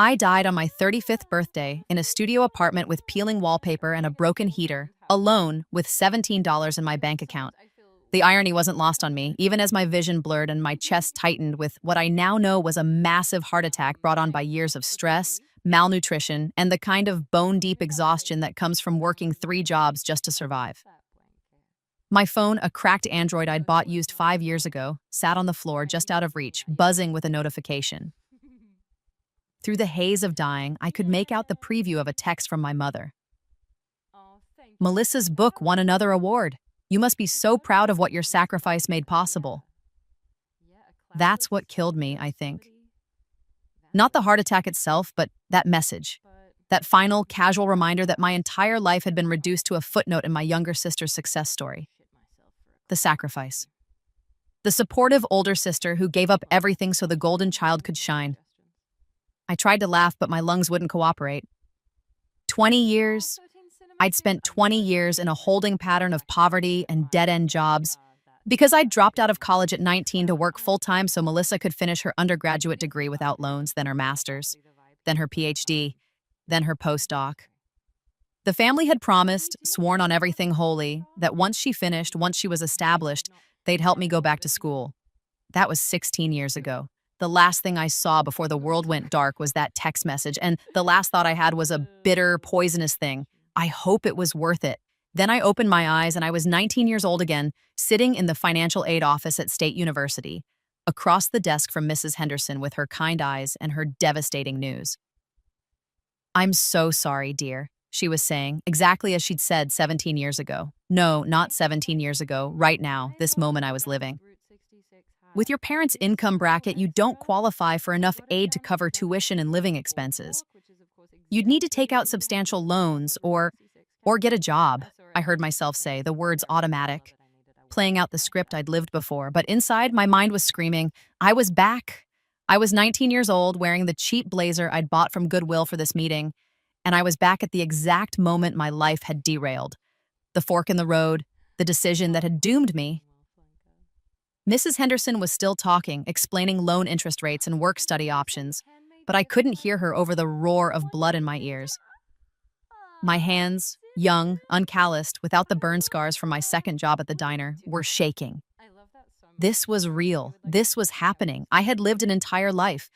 I died on my 35th birthday in a studio apartment with peeling wallpaper and a broken heater, alone with $17 in my bank account. The irony wasn't lost on me, even as my vision blurred and my chest tightened with what I now know was a massive heart attack brought on by years of stress, malnutrition, and the kind of bone-deep exhaustion that comes from working 3 jobs just to survive. My phone, a cracked Android I'd bought used 5 years ago, sat on the floor just out of reach, buzzing with a notification. Through the haze of dying, I could make out the preview of a text from my mother. Melissa's book won another award. You must be so proud of what your sacrifice made possible. That's what killed me, I think. Not the heart attack itself, but that message. That final, casual reminder that my entire life had been reduced to a footnote in my younger sister's success story. The sacrifice. The supportive older sister who gave up everything so the golden child could shine. I tried to laugh, but my lungs wouldn't cooperate. 20 years. I'd spent 20 years in a holding pattern of poverty and dead-end jobs. Because I'd dropped out of college at 19 to work full-time so Melissa could finish her undergraduate degree without loans, then her master's, then her PhD, then her postdoc. The family had promised, sworn on everything holy, that once she finished, once she was established, they'd help me go back to school. That was 16 years ago. The last thing I saw before the world went dark was that text message, and the last thought I had was a bitter, poisonous thing. I hope it was worth it. Then I opened my eyes and I was 19 years old again, sitting in the financial aid office at State University, across the desk from Mrs. Henderson with her kind eyes and her devastating news. "I'm so sorry, dear," she was saying, exactly as she'd said 17 years ago. No, not 17 years ago, right now, this moment I was living. With your parents' income bracket, you don't qualify for enough aid to cover tuition and living expenses. You'd need to take out substantial loans or get a job, I heard myself say, the words automatic, playing out the script I'd lived before. But inside, my mind was screaming, I was back. I was 19 years old, wearing the cheap blazer I'd bought from Goodwill for this meeting, and I was back at the exact moment my life had derailed. The fork in the road, the decision that had doomed me. Mrs. Henderson was still talking, explaining loan interest rates and work-study options, but I couldn't hear her over the roar of blood in my ears. My hands, young, uncalloused, without the burn scars from my second job at the diner, were shaking. This was real. This was happening. I had lived an entire life.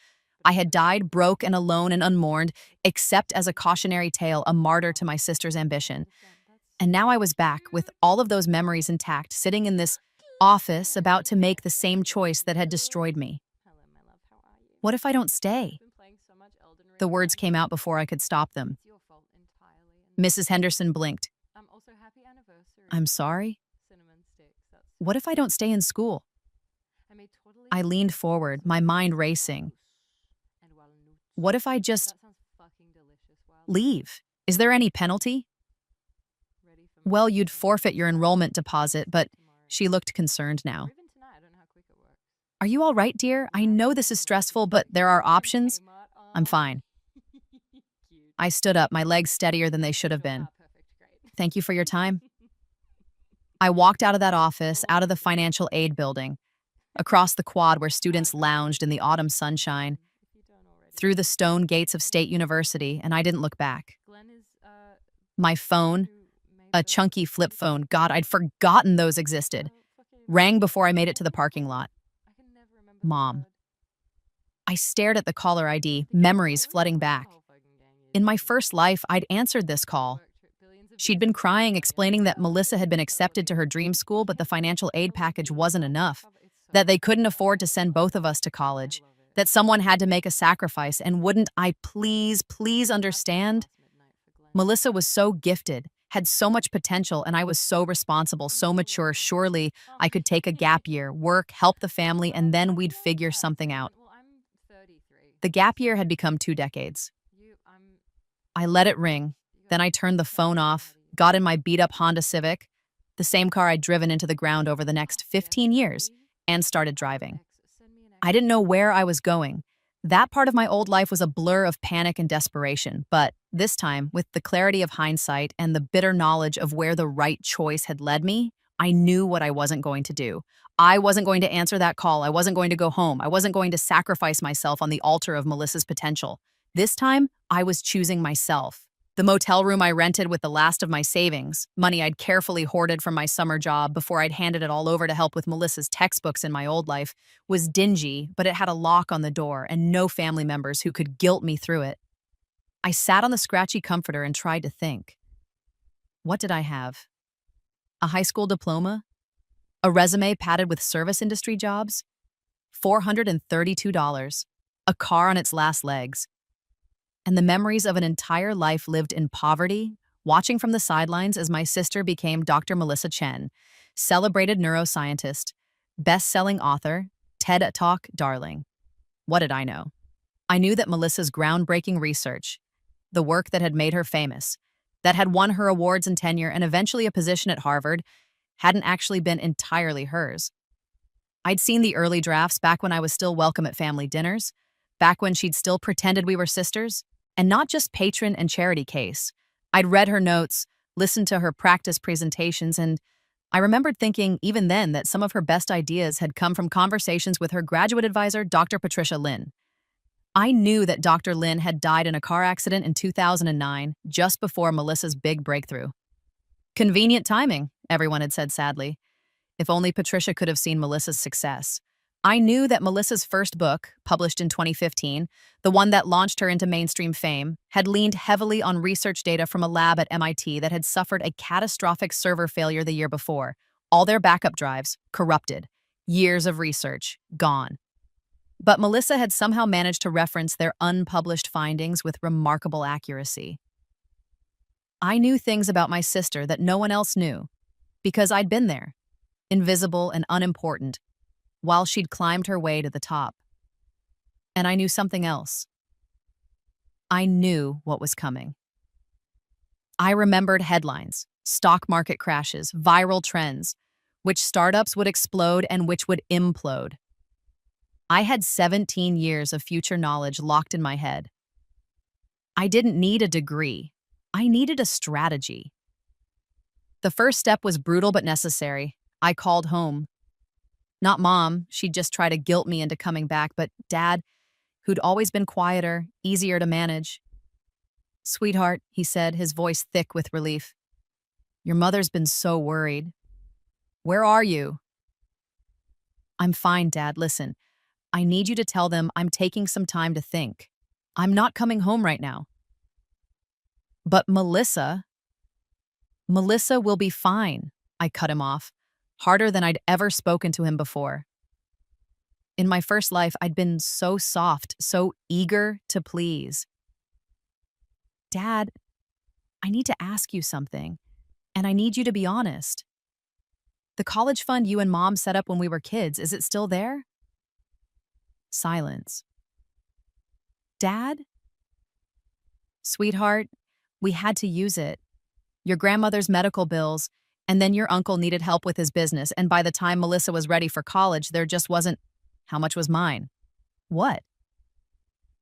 I had died broke and alone and unmourned, except as a cautionary tale, a martyr to my sister's ambition. And now I was back, with all of those memories intact, sitting in this office about to make the same choice that had destroyed me. What if I don't stay? The words came out before I could stop them. Mrs. Henderson blinked. I'm sorry? What if I don't stay in school? I leaned forward, my mind racing. What if I just leave? Is there any penalty? Well, you'd forfeit your enrollment deposit, but she looked concerned now. Are you all right, dear? I know this is stressful, but there are options. I'm fine. I stood up, my legs steadier than they should have been. Thank you for your time. I walked out of that office, out of the financial aid building, across the quad where students lounged in the autumn sunshine, through the stone gates of State University, and I didn't look back. My phone, a chunky flip phone, God, I'd forgotten those existed, rang before I made it to the parking lot. Mom. I stared at the caller ID, memories flooding back. In my first life, I'd answered this call. She'd been crying, explaining that Melissa had been accepted to her dream school, but the financial aid package wasn't enough, that they couldn't afford to send both of us to college, that someone had to make a sacrifice, and wouldn't I please understand? Melissa was so gifted, had so much potential, and I was so responsible, so mature. Surely I could take a gap year, work, help the family, and then we'd figure something out. The gap year had become 2 decades. I let it ring. Then I turned the phone off, got in my beat-up Honda Civic, the same car I'd driven into the ground over the next 15 years, and started driving. I didn't know where I was going. That part of my old life was a blur of panic and desperation, but this time, with the clarity of hindsight and the bitter knowledge of where the right choice had led me, I knew what I wasn't going to do. I wasn't going to answer that call. I wasn't going to go home. I wasn't going to sacrifice myself on the altar of Melissa's potential. This time, I was choosing myself. The motel room I rented with the last of my savings, money I'd carefully hoarded from my summer job before I'd handed it all over to help with Melissa's textbooks in my old life, was dingy, but it had a lock on the door and no family members who could guilt me through it. I sat on the scratchy comforter and tried to think. What did I have? A high school diploma? A resume padded with service industry jobs? $432. A car on its last legs. And the memories of an entire life lived in poverty, watching from the sidelines as my sister became Dr. Melissa Chen, celebrated neuroscientist, best-selling author, TED Talk darling. What did I know? I knew that Melissa's groundbreaking research, the work that had made her famous, that had won her awards and tenure and eventually a position at Harvard, hadn't actually been entirely hers. I'd seen the early drafts back when I was still welcome at family dinners, back when she'd still pretended we were sisters, and not just patron and charity case. I'd read her notes, listened to her practice presentations, and I remembered thinking even then that some of her best ideas had come from conversations with her graduate advisor, Dr. Patricia Lin. I knew that Dr. Lin had died in a car accident in 2009, just before Melissa's big breakthrough. Convenient timing, everyone had said sadly. If only Patricia could have seen Melissa's success. I knew that Melissa's first book, published in 2015, the one that launched her into mainstream fame, had leaned heavily on research data from a lab at MIT that had suffered a catastrophic server failure the year before. All their backup drives, corrupted. Years of research, gone. But Melissa had somehow managed to reference their unpublished findings with remarkable accuracy. I knew things about my sister that no one else knew, because I'd been there, invisible and unimportant, while she'd climbed her way to the top. And I knew something else. I knew what was coming. I remembered headlines, stock market crashes, viral trends, which startups would explode and which would implode. I had 17 years of future knowledge locked in my head. I didn't need a degree. I needed a strategy. The first step was brutal but necessary. I called home. Not Mom, she'd just try to guilt me into coming back, but Dad, who'd always been quieter, easier to manage. "Sweetheart," he said, his voice thick with relief. "Your mother's been so worried. Where are you?" "I'm fine, Dad. Listen, I need you to tell them I'm taking some time to think. I'm not coming home right now." "But Melissa will be fine," I cut him off, harder than I'd ever spoken to him before. In my first life, I'd been so soft, so eager to please. "Dad, I need to ask you something, and I need you to be honest. The college fund you and Mom set up when we were kids, is it still there?" Silence. "Dad?" "Sweetheart, we had to use it. Your grandmother's medical bills, and then your uncle needed help with his business, and by the time Melissa was ready for college, there just wasn't—" "How much was mine?" "What?"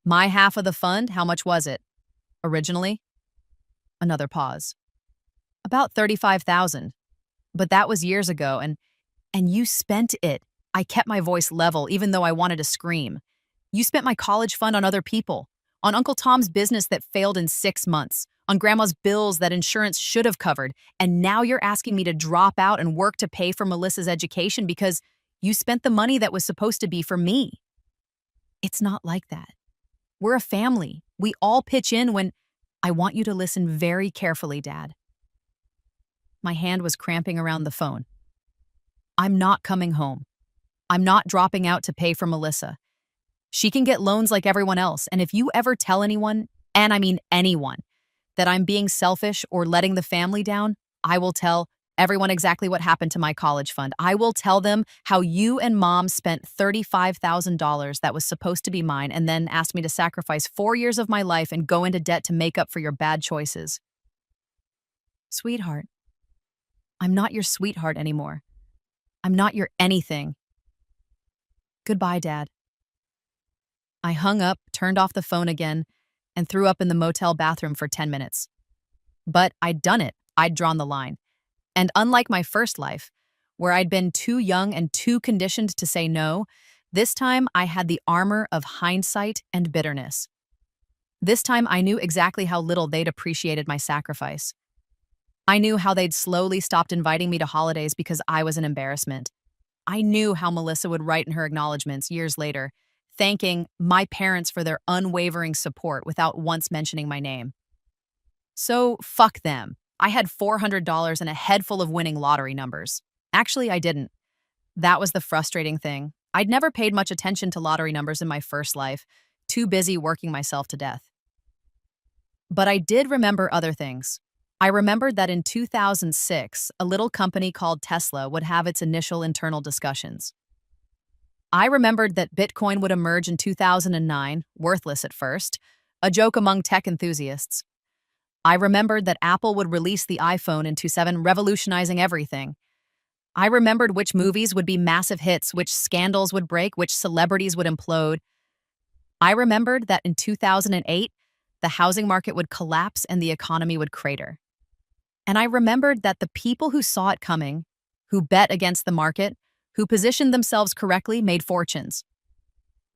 "My half of the fund, how much was it? Originally?" Another pause. "About 35,000. But that was years ago, and you spent it." I kept my voice level, even though I wanted to scream. "You spent my college fund on other people, on Uncle Tom's business that failed in 6 months, on Grandma's bills that insurance should have covered, and now you're asking me to drop out and work to pay for Melissa's education because you spent the money that was supposed to be for me. It's not like that. We're a family. We all pitch in when—" "I want you to listen very carefully, Dad." My hand was cramping around the phone. "I'm not coming home. I'm not dropping out to pay for Melissa. She can get loans like everyone else, and if you ever tell anyone, and I mean anyone, that I'm being selfish or letting the family down, I will tell everyone exactly what happened to my college fund. I will tell them how you and Mom spent $35,000 that was supposed to be mine and then asked me to sacrifice 4 years of my life and go into debt to make up for your bad choices." "Sweetheart, I'm not your sweetheart anymore. I'm not your anything. Goodbye, Dad." I hung up, turned off the phone again, and threw up in the motel bathroom for 10 minutes. But I'd done it. I'd drawn the line. And unlike my first life, where I'd been too young and too conditioned to say no, this time I had the armor of hindsight and bitterness. This time I knew exactly how little they'd appreciated my sacrifice. I knew how they'd slowly stopped inviting me to holidays because I was an embarrassment. I knew how Melissa would write in her acknowledgments years later, thanking my parents for their unwavering support without once mentioning my name. So, fuck them. I had $400 and a head full of winning lottery numbers. Actually, I didn't. That was the frustrating thing. I'd never paid much attention to lottery numbers in my first life, too busy working myself to death. But I did remember other things. I remembered that in 2006, a little company called Tesla would have its initial internal discussions. I remembered that Bitcoin would emerge in 2009, worthless at first, a joke among tech enthusiasts. I remembered that Apple would release the iPhone in 2007, revolutionizing everything. I remembered which movies would be massive hits, which scandals would break, which celebrities would implode. I remembered that in 2008, the housing market would collapse and the economy would crater. And I remembered that the people who saw it coming, who bet against the market, who positioned themselves correctly, made fortunes.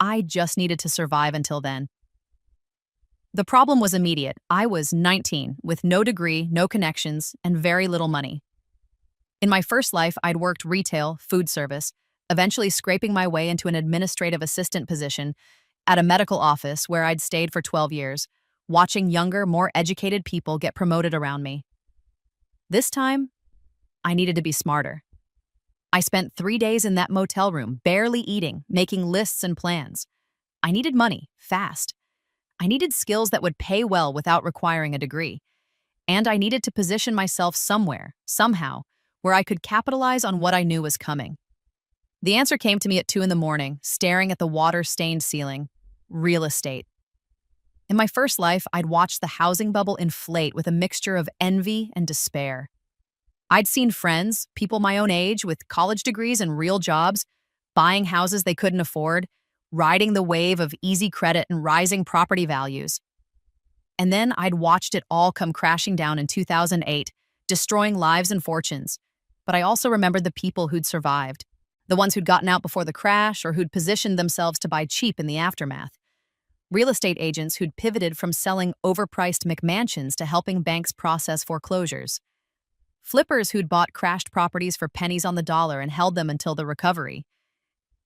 I just needed to survive until then. The problem was immediate. I was 19, with no degree, no connections, and very little money. In my first life, I'd worked retail, food service, eventually scraping my way into an administrative assistant position at a medical office where I'd stayed for 12 years, watching younger, more educated people get promoted around me. This time, I needed to be smarter. I spent 3 days in that motel room, barely eating, making lists and plans. I needed money, fast. I needed skills that would pay well without requiring a degree. And I needed to position myself somewhere, somehow, where I could capitalize on what I knew was coming. The answer came to me at 2 a.m, staring at the water-stained ceiling. Real estate. In my first life, I'd watched the housing bubble inflate with a mixture of envy and despair. I'd seen friends, people my own age with college degrees and real jobs, buying houses they couldn't afford, riding the wave of easy credit and rising property values. And then I'd watched it all come crashing down in 2008, destroying lives and fortunes. But I also remembered the people who'd survived, the ones who'd gotten out before the crash or who'd positioned themselves to buy cheap in the aftermath. Real estate agents who'd pivoted from selling overpriced McMansions to helping banks process foreclosures. Flippers who'd bought crashed properties for pennies on the dollar and held them until the recovery.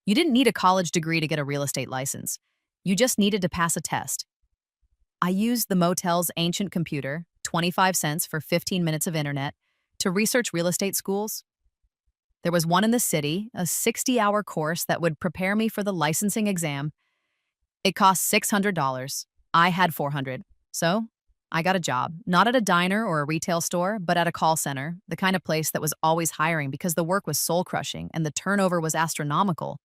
You didn't need a college degree to get a real estate license. You just needed to pass a test. I used the motel's ancient computer, 25 cents for 15 minutes of internet, to research real estate schools. There was one in the city, a 60-hour course that would prepare me for the licensing exam. It cost $600. I had $400. So I got a job, not at a diner or a retail store, but at a call center, the kind of place that was always hiring because the work was soul-crushing and the turnover was astronomical.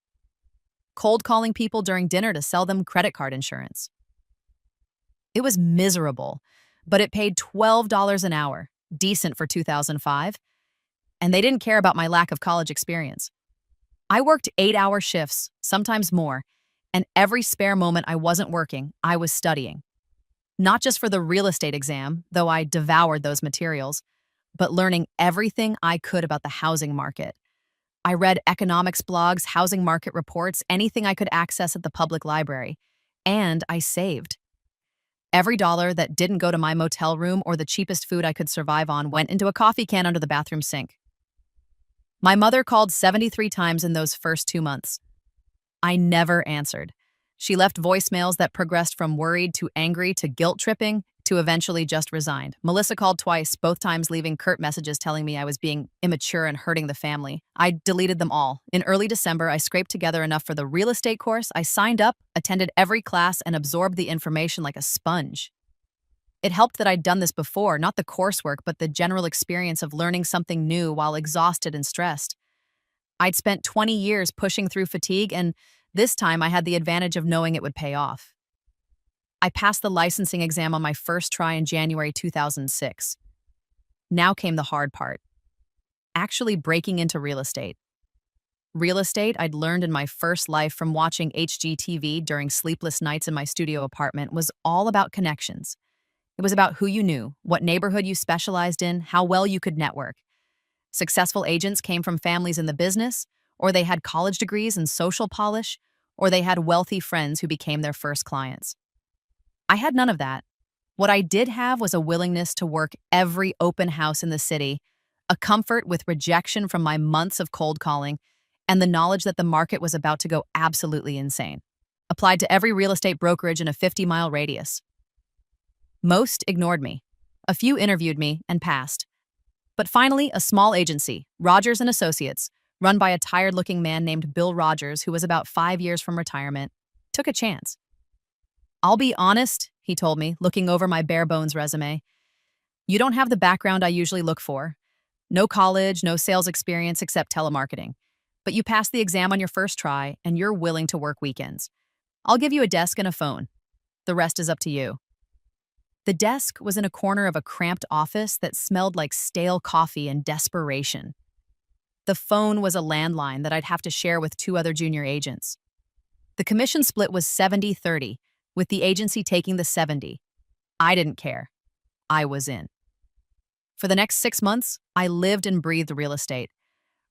Cold calling people during dinner to sell them credit card insurance. It was miserable, but it paid $12 an hour, decent for 2005, and they didn't care about my lack of college experience. I worked 8-hour shifts, sometimes more, and every spare moment I wasn't working, I was studying. Not just for the real estate exam, though I devoured those materials, but learning everything I could about the housing market. I read economics blogs, housing market reports, anything I could access at the public library, and I saved. Every dollar that didn't go to my motel room or the cheapest food I could survive on went into a coffee can under the bathroom sink. My mother called 73 times in those first 2 months. I never answered. She left voicemails that progressed from worried to angry to guilt-tripping to eventually just resigned. Melissa called twice, both times leaving curt messages telling me I was being immature and hurting the family. I deleted them all. In early December, I scraped together enough for the real estate course. I signed up, attended every class, and absorbed the information like a sponge. It helped that I'd done this before, not the coursework, but the general experience of learning something new while exhausted and stressed. I'd spent 20 years pushing through fatigue, and this time I had the advantage of knowing it would pay off. I passed the licensing exam on my first try in January 2006. Now came the hard part. Actually breaking into real estate. Real estate I'd learned in my first life from watching HGTV during sleepless nights in my studio apartment was all about connections. It was about who you knew, what neighborhood you specialized in, how well you could network. Successful agents came from families in the business, or they had college degrees and social polish, or they had wealthy friends who became their first clients. I had none of that. What I did have was a willingness to work every open house in the city, a comfort with rejection from my months of cold calling, and the knowledge that the market was about to go absolutely insane. Applied to every real estate brokerage in a 50-mile radius. Most ignored me. A few interviewed me and passed. But finally, a small agency, Rogers and Associates, run by a tired-looking man named Bill Rogers, who was about 5 years from retirement, took a chance. "I'll be honest," he told me, looking over my bare-bones resume. "You don't have the background I usually look for. No college, no sales experience except telemarketing. But you passed the exam on your first try, and you're willing to work weekends. I'll give you a desk and a phone. The rest is up to you." The desk was in a corner of a cramped office that smelled like stale coffee and desperation. The phone was a landline that I'd have to share with 2 other junior agents. The commission split was 70-30, with the agency taking the 70. I didn't care. I was in. For the next 6 months, I lived and breathed real estate.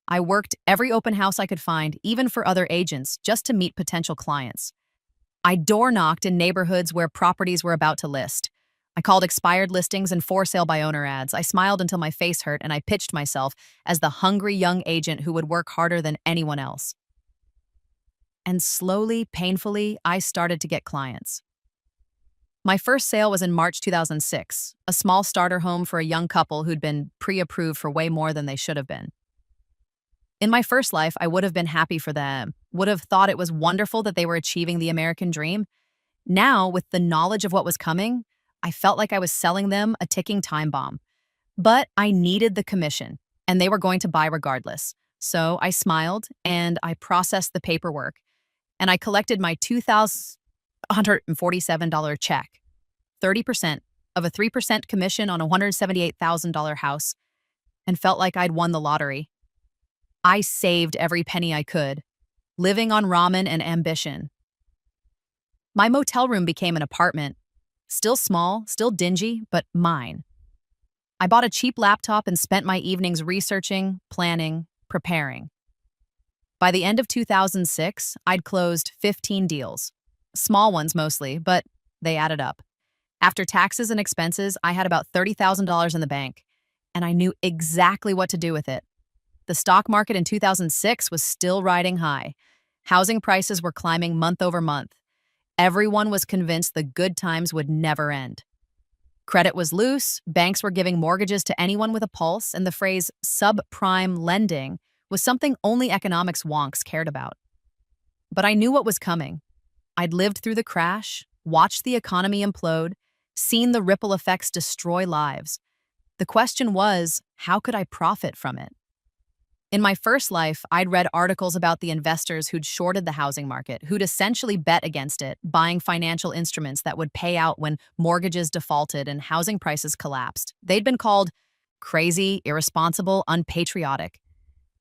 I worked every open house I could find, even for other agents, just to meet potential clients. I door-knocked in neighborhoods where properties were about to list. I called expired listings and for sale by owner ads. I smiled until my face hurt, and I pitched myself as the hungry young agent who would work harder than anyone else. And slowly, painfully, I started to get clients. My first sale was in March 2006, a small starter home for a young couple who'd been pre-approved for way more than they should have been. In my first life, I would have been happy for them, would have thought it was wonderful that they were achieving the American dream. Now, with the knowledge of what was coming, I felt like I was selling them a ticking time bomb. But I needed the commission, and they were going to buy regardless. So I smiled, and I processed the paperwork, and I collected my $2,147 check, 30% of a 3% commission on a $178,000 house, and felt like I'd won the lottery. I saved every penny I could, living on ramen and ambition. My motel room became an apartment. Still small, still dingy, but mine. I bought a cheap laptop and spent my evenings researching, planning, preparing. By the end of 2006, I'd closed 15 deals. Small ones mostly, but they added up. After taxes and expenses, I had about $30,000 in the bank, and I knew exactly what to do with it. The stock market in 2006 was still riding high. Housing prices were climbing month over month. Everyone was convinced the good times would never end. Credit was loose, banks were giving mortgages to anyone with a pulse, and the phrase subprime lending was something only economics wonks cared about. But I knew what was coming. I'd lived through the crash, watched the economy implode, seen the ripple effects destroy lives. The question was, how could I profit from it? In my first life, I'd read articles about the investors who'd shorted the housing market, who'd essentially bet against it, buying financial instruments that would pay out when mortgages defaulted and housing prices collapsed. They'd been called crazy, irresponsible, unpatriotic.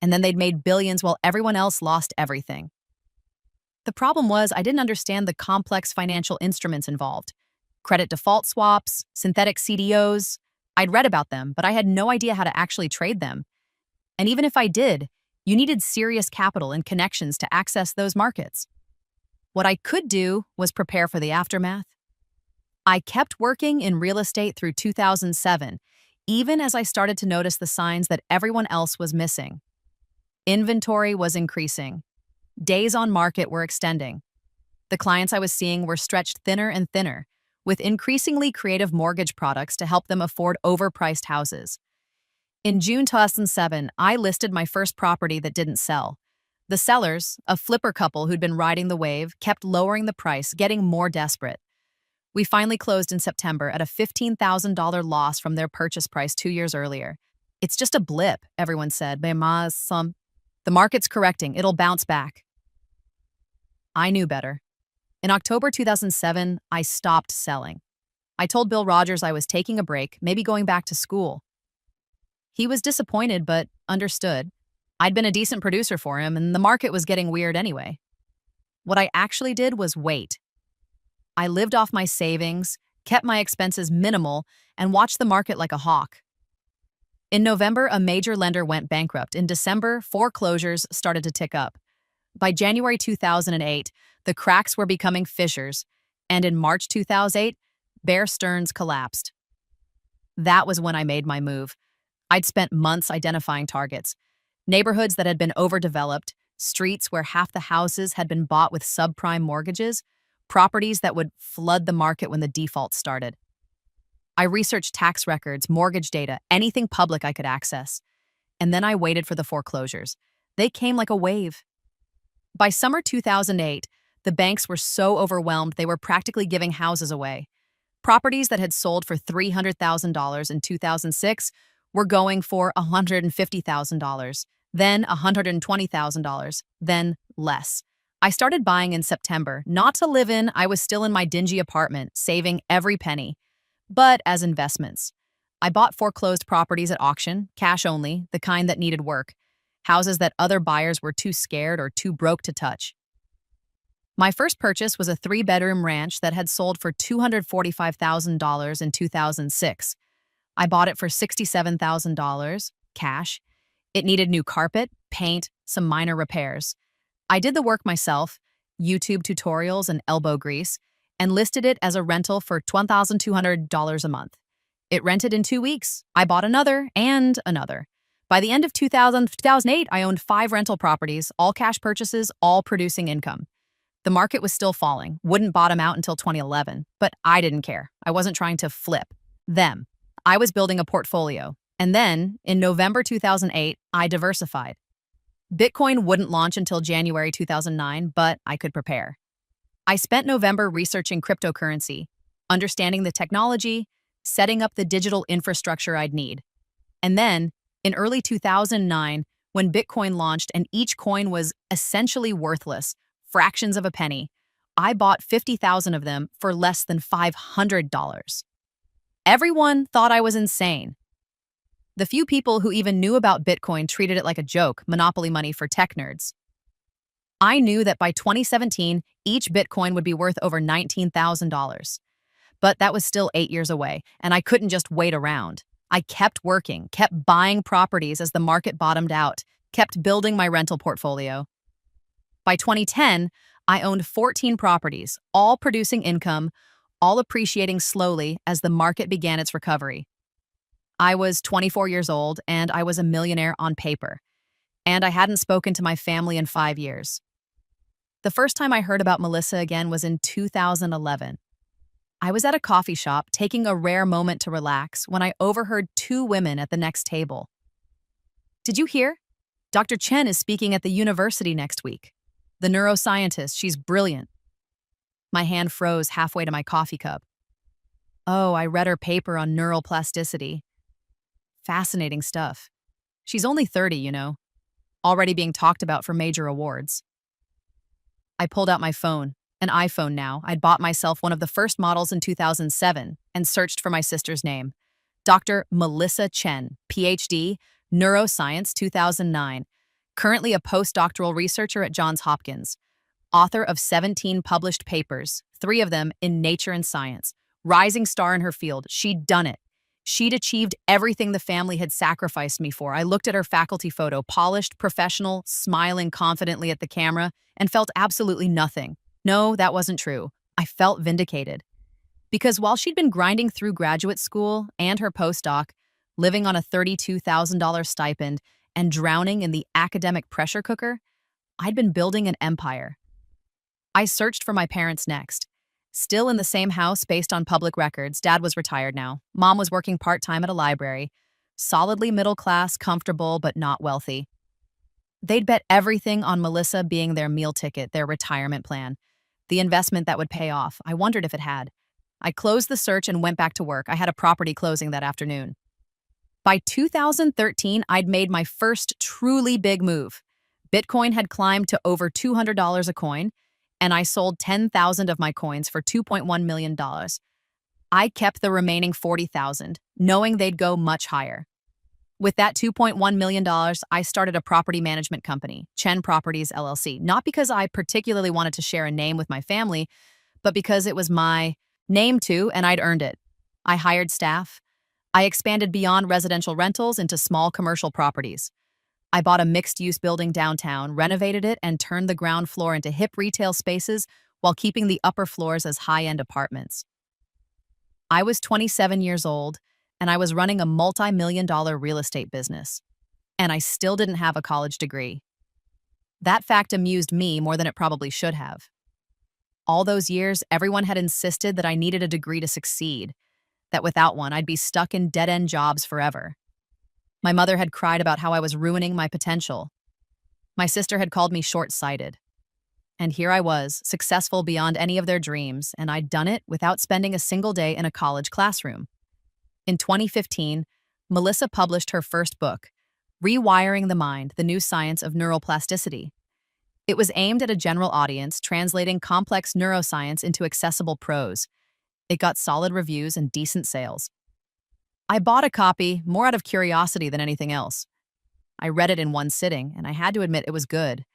And then they'd made billions while everyone else lost everything. The problem was I didn't understand the complex financial instruments involved. Credit default swaps, synthetic CDOs. I'd read about them, but I had no idea how to actually trade them. And even if I did, you needed serious capital and connections to access those markets. What I could do was prepare for the aftermath. I kept working in real estate through 2007, even as I started to notice the signs that everyone else was missing. Inventory was increasing. Days on market were extending. The clients I was seeing were stretched thinner and thinner, with increasingly creative mortgage products to help them afford overpriced houses. In June 2007, I listed my first property that didn't sell. The sellers, a flipper couple who'd been riding the wave, kept lowering the price, getting more desperate. We finally closed in September at a $15,000 loss from their purchase price 2 years earlier. "It's just a blip," everyone said. The market's correcting. It'll bounce back. I knew better. In October 2007, I stopped selling. I told Bill Rogers I was taking a break, maybe going back to school. He was disappointed, but understood. I'd been a decent producer for him, and the market was getting weird anyway. What I actually did was wait. I lived off my savings, kept my expenses minimal, and watched the market like a hawk. In November, a major lender went bankrupt. In December, foreclosures started to tick up. By January 2008, the cracks were becoming fissures, And in March 2008, Bear Stearns collapsed. That was when I made my move. I'd spent months identifying targets, neighborhoods that had been overdeveloped, streets where half the houses had been bought with subprime mortgages, properties that would flood the market when the default started. I researched tax records, mortgage data, anything public I could access. And then I waited for the foreclosures. They came like a wave. By summer 2008, the banks were so overwhelmed they were practically giving houses away. Properties that had sold for $300,000 in 2006 were going for $150,000, then $120,000, then less. I started buying in September, not to live in. I was still in my dingy apartment, saving every penny, but as investments. I bought foreclosed properties at auction, cash only, the kind that needed work, houses that other buyers were too scared or too broke to touch. My first purchase was a 3-bedroom ranch that had sold for $245,000 in 2006. I bought it for $67,000, cash. It needed new carpet, paint, some minor repairs. I did the work myself, YouTube tutorials and elbow grease, and listed it as a rental for $1,200 a month. It rented in 2 weeks. I bought another and another. By the end of 2008, I owned 5 rental properties, all cash purchases, all producing income. The market was still falling, wouldn't bottom out until 2011, but I didn't care. I wasn't trying to flip them. I was building a portfolio. And then, in November 2008, I diversified. Bitcoin wouldn't launch until January 2009, but I could prepare. I spent November researching cryptocurrency, understanding the technology, setting up the digital infrastructure I'd need. And then, in early 2009, when Bitcoin launched and each coin was essentially worthless, fractions of a penny, I bought 50,000 of them for less than $500. Everyone thought I was insane. The few people who even knew about Bitcoin treated it like a joke, monopoly money for tech nerds. I knew that by 2017, each Bitcoin would be worth over $19,000. But that was still 8 years away, and I couldn't just wait around. I kept working, kept buying properties as the market bottomed out, kept building my rental portfolio. By 2010, I owned 14 properties, all producing income, all appreciating slowly as the market began its recovery. I was 24 years old, and I was a millionaire on paper. And I hadn't spoken to my family in 5 years. The first time I heard about Melissa again was in 2011. I was at a coffee shop taking a rare moment to relax when I overheard 2 women at the next table. "Did you hear? Dr. Chen is speaking at the university next week. The neuroscientist, she's brilliant." My hand froze halfway to my coffee cup. Oh, I read her paper on neural plasticity. Fascinating stuff. She's only 30, already being talked about for major awards. I pulled out my phone, an iPhone now. I'd bought myself one of the first models in 2007 and searched for my sister's name. Dr. Melissa Chen, PhD, Neuroscience 2009, currently a postdoctoral researcher at Johns Hopkins, author of 17 published papers, 3 of them in Nature and Science, rising star in her field. She'd done it. She'd achieved everything the family had sacrificed me for. I looked at her faculty photo, polished, professional, smiling confidently at the camera, and felt absolutely nothing. No, that wasn't true. I felt vindicated. Because while she'd been grinding through graduate school and her postdoc, living on a $32,000 stipend, and drowning in the academic pressure cooker, I'd been building an empire. I searched for my parents next. Still in the same house based on public records. Dad was retired now. Mom was working part-time at a library. Solidly middle class, comfortable, but not wealthy. They'd bet everything on Melissa being their meal ticket, their retirement plan, the investment that would pay off. I wondered if it had. I closed the search and went back to work. I had a property closing that afternoon. By 2013, I'd made my first truly big move. Bitcoin had climbed to over $200 a coin, and I sold 10,000 of my coins for $2.1 million. I kept the remaining 40,000, knowing they'd go much higher. With that $2.1 million, I started a property management company, Chen Properties LLC, not because I particularly wanted to share a name with my family, but because it was my name too, and I'd earned it. I hired staff. I expanded beyond residential rentals into small commercial properties. I bought a mixed-use building downtown, renovated it, and turned the ground floor into hip retail spaces while keeping the upper floors as high-end apartments. I was 27 years old, and I was running a multi-million-dollar real estate business, and I still didn't have a college degree. That fact amused me more than it probably should have. All those years, everyone had insisted that I needed a degree to succeed, that without one, I'd be stuck in dead-end jobs forever. My mother had cried about how I was ruining my potential. My sister had called me short-sighted. And here I was, successful beyond any of their dreams, and I'd done it without spending a single day in a college classroom. In 2015, Melissa published her first book, Rewiring the Mind, The New Science of Neuroplasticity. It was aimed at a general audience, translating complex neuroscience into accessible prose. It got solid reviews and decent sales. I bought a copy, more out of curiosity than anything else. I read it in one sitting, and I had to admit it was good.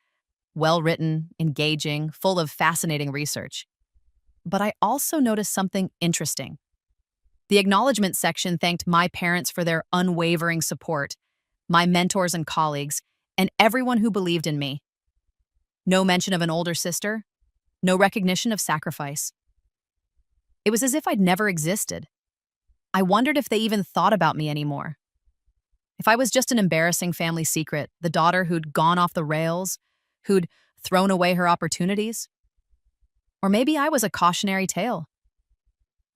Well-written, engaging, full of fascinating research. But I also noticed something interesting. The acknowledgement section thanked my parents for their unwavering support, my mentors and colleagues, and everyone who believed in me. No mention of an older sister, no recognition of sacrifice. It was as if I'd never existed. I wondered if they even thought about me anymore. If I was just an embarrassing family secret, the daughter who'd gone off the rails, who'd thrown away her opportunities. Or maybe I was a cautionary tale.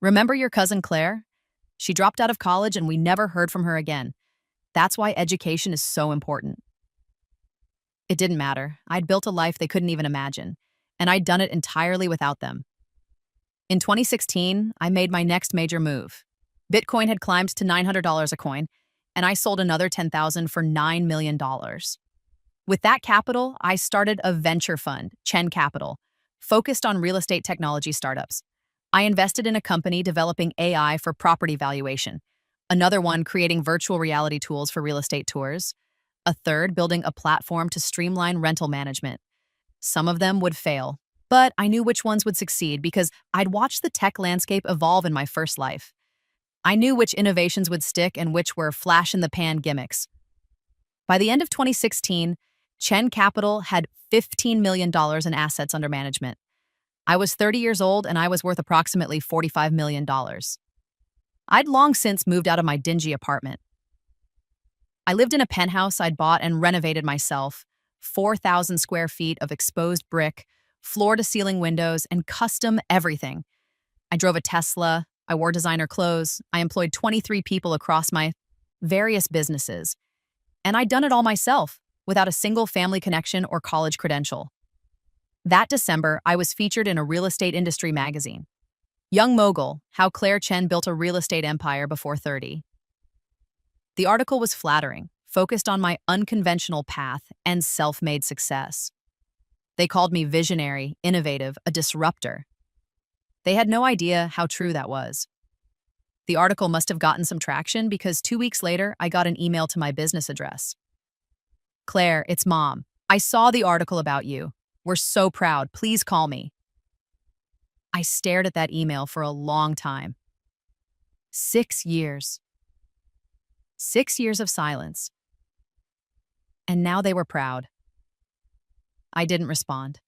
Remember your cousin Claire? She dropped out of college and we never heard from her again. That's why education is so important. It didn't matter. I'd built a life they couldn't even imagine, and I'd done it entirely without them. In 2016, I made my next major move. Bitcoin had climbed to $900 a coin, and I sold another 10,000 for $9 million. With that capital, I started a venture fund, Chen Capital, focused on real estate technology startups. I invested in a company developing AI for property valuation, another one creating virtual reality tools for real estate tours, a third building a platform to streamline rental management. Some of them would fail, but I knew which ones would succeed because I'd watched the tech landscape evolve in my first life. I knew which innovations would stick and which were flash-in-the-pan gimmicks. By the end of 2016, Chen Capital had $15 million in assets under management. I was 30 years old and I was worth approximately $45 million. I'd long since moved out of my dingy apartment. I lived in a penthouse I'd bought and renovated myself, 4,000 square feet of exposed brick, floor-to-ceiling windows, and custom everything. I drove a Tesla, I wore designer clothes, I employed 23 people across my various businesses, and I'd done it all myself, without a single family connection or college credential. That December, I was featured in a real estate industry magazine. Young Mogul, How Claire Chen Built a Real Estate Empire Before 30. The article was flattering, focused on my unconventional path and self-made success. They called me visionary, innovative, a disruptor. They had no idea how true that was. The article must have gotten some traction because 2 weeks later, I got an email to my business address. Claire, it's Mom. I saw the article about you. We're so proud. Please call me. I stared at that email for a long time. 6 years. 6 years of silence. And now they were proud. I didn't respond.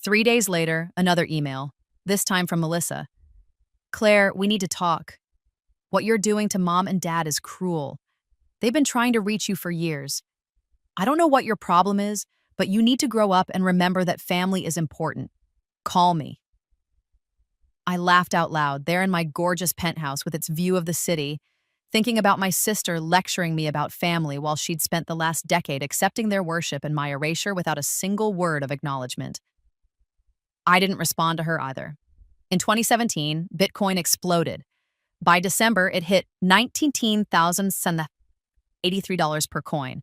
3 days later, another email, this time from Melissa. Claire, we need to talk. What you're doing to Mom and Dad is cruel. They've been trying to reach you for years. I don't know what your problem is, but you need to grow up and remember that family is important. Call me. I laughed out loud, there in my gorgeous penthouse with its view of the city, thinking about my sister lecturing me about family while she'd spent the last decade accepting their worship and my erasure without a single word of acknowledgement. I didn't respond to her either. In 2017, Bitcoin exploded. By December, it hit $19,083 per coin.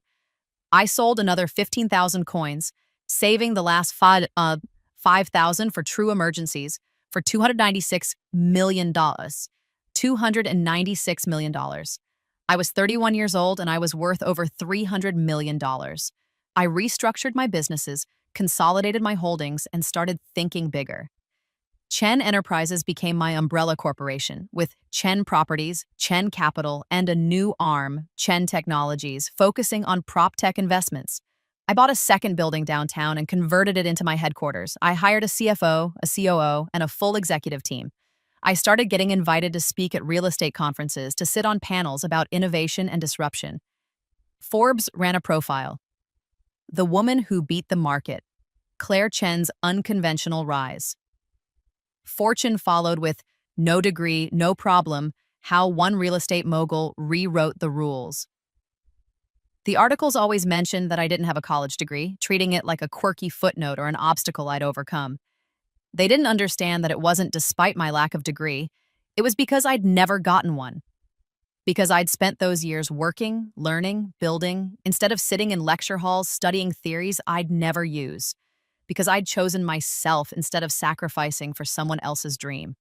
I sold another 15,000 coins, saving the last 5,000 for true emergencies for $296 million. $296 million. I was 31 years old and I was worth over $300 million. I restructured my businesses, consolidated my holdings, and started thinking bigger. Chen Enterprises became my umbrella corporation, with Chen Properties, Chen Capital, and a new arm, Chen Technologies, focusing on prop tech investments. I bought a second building downtown and converted it into my headquarters. I hired a CFO, a COO, and a full executive team. I started getting invited to speak at real estate conferences, to sit on panels about innovation and disruption. Forbes ran a profile. The woman who beat the market. Claire Chen's unconventional rise. Fortune followed with no degree, no problem, how one real estate mogul rewrote the rules. The articles always mentioned that I didn't have a college degree, treating it like a quirky footnote or an obstacle I'd overcome. They didn't understand that it wasn't despite my lack of degree, it was because I'd never gotten one. Because I'd spent those years working, learning, building, instead of sitting in lecture halls studying theories I'd never use. Because I'd chosen myself instead of sacrificing for someone else's dream.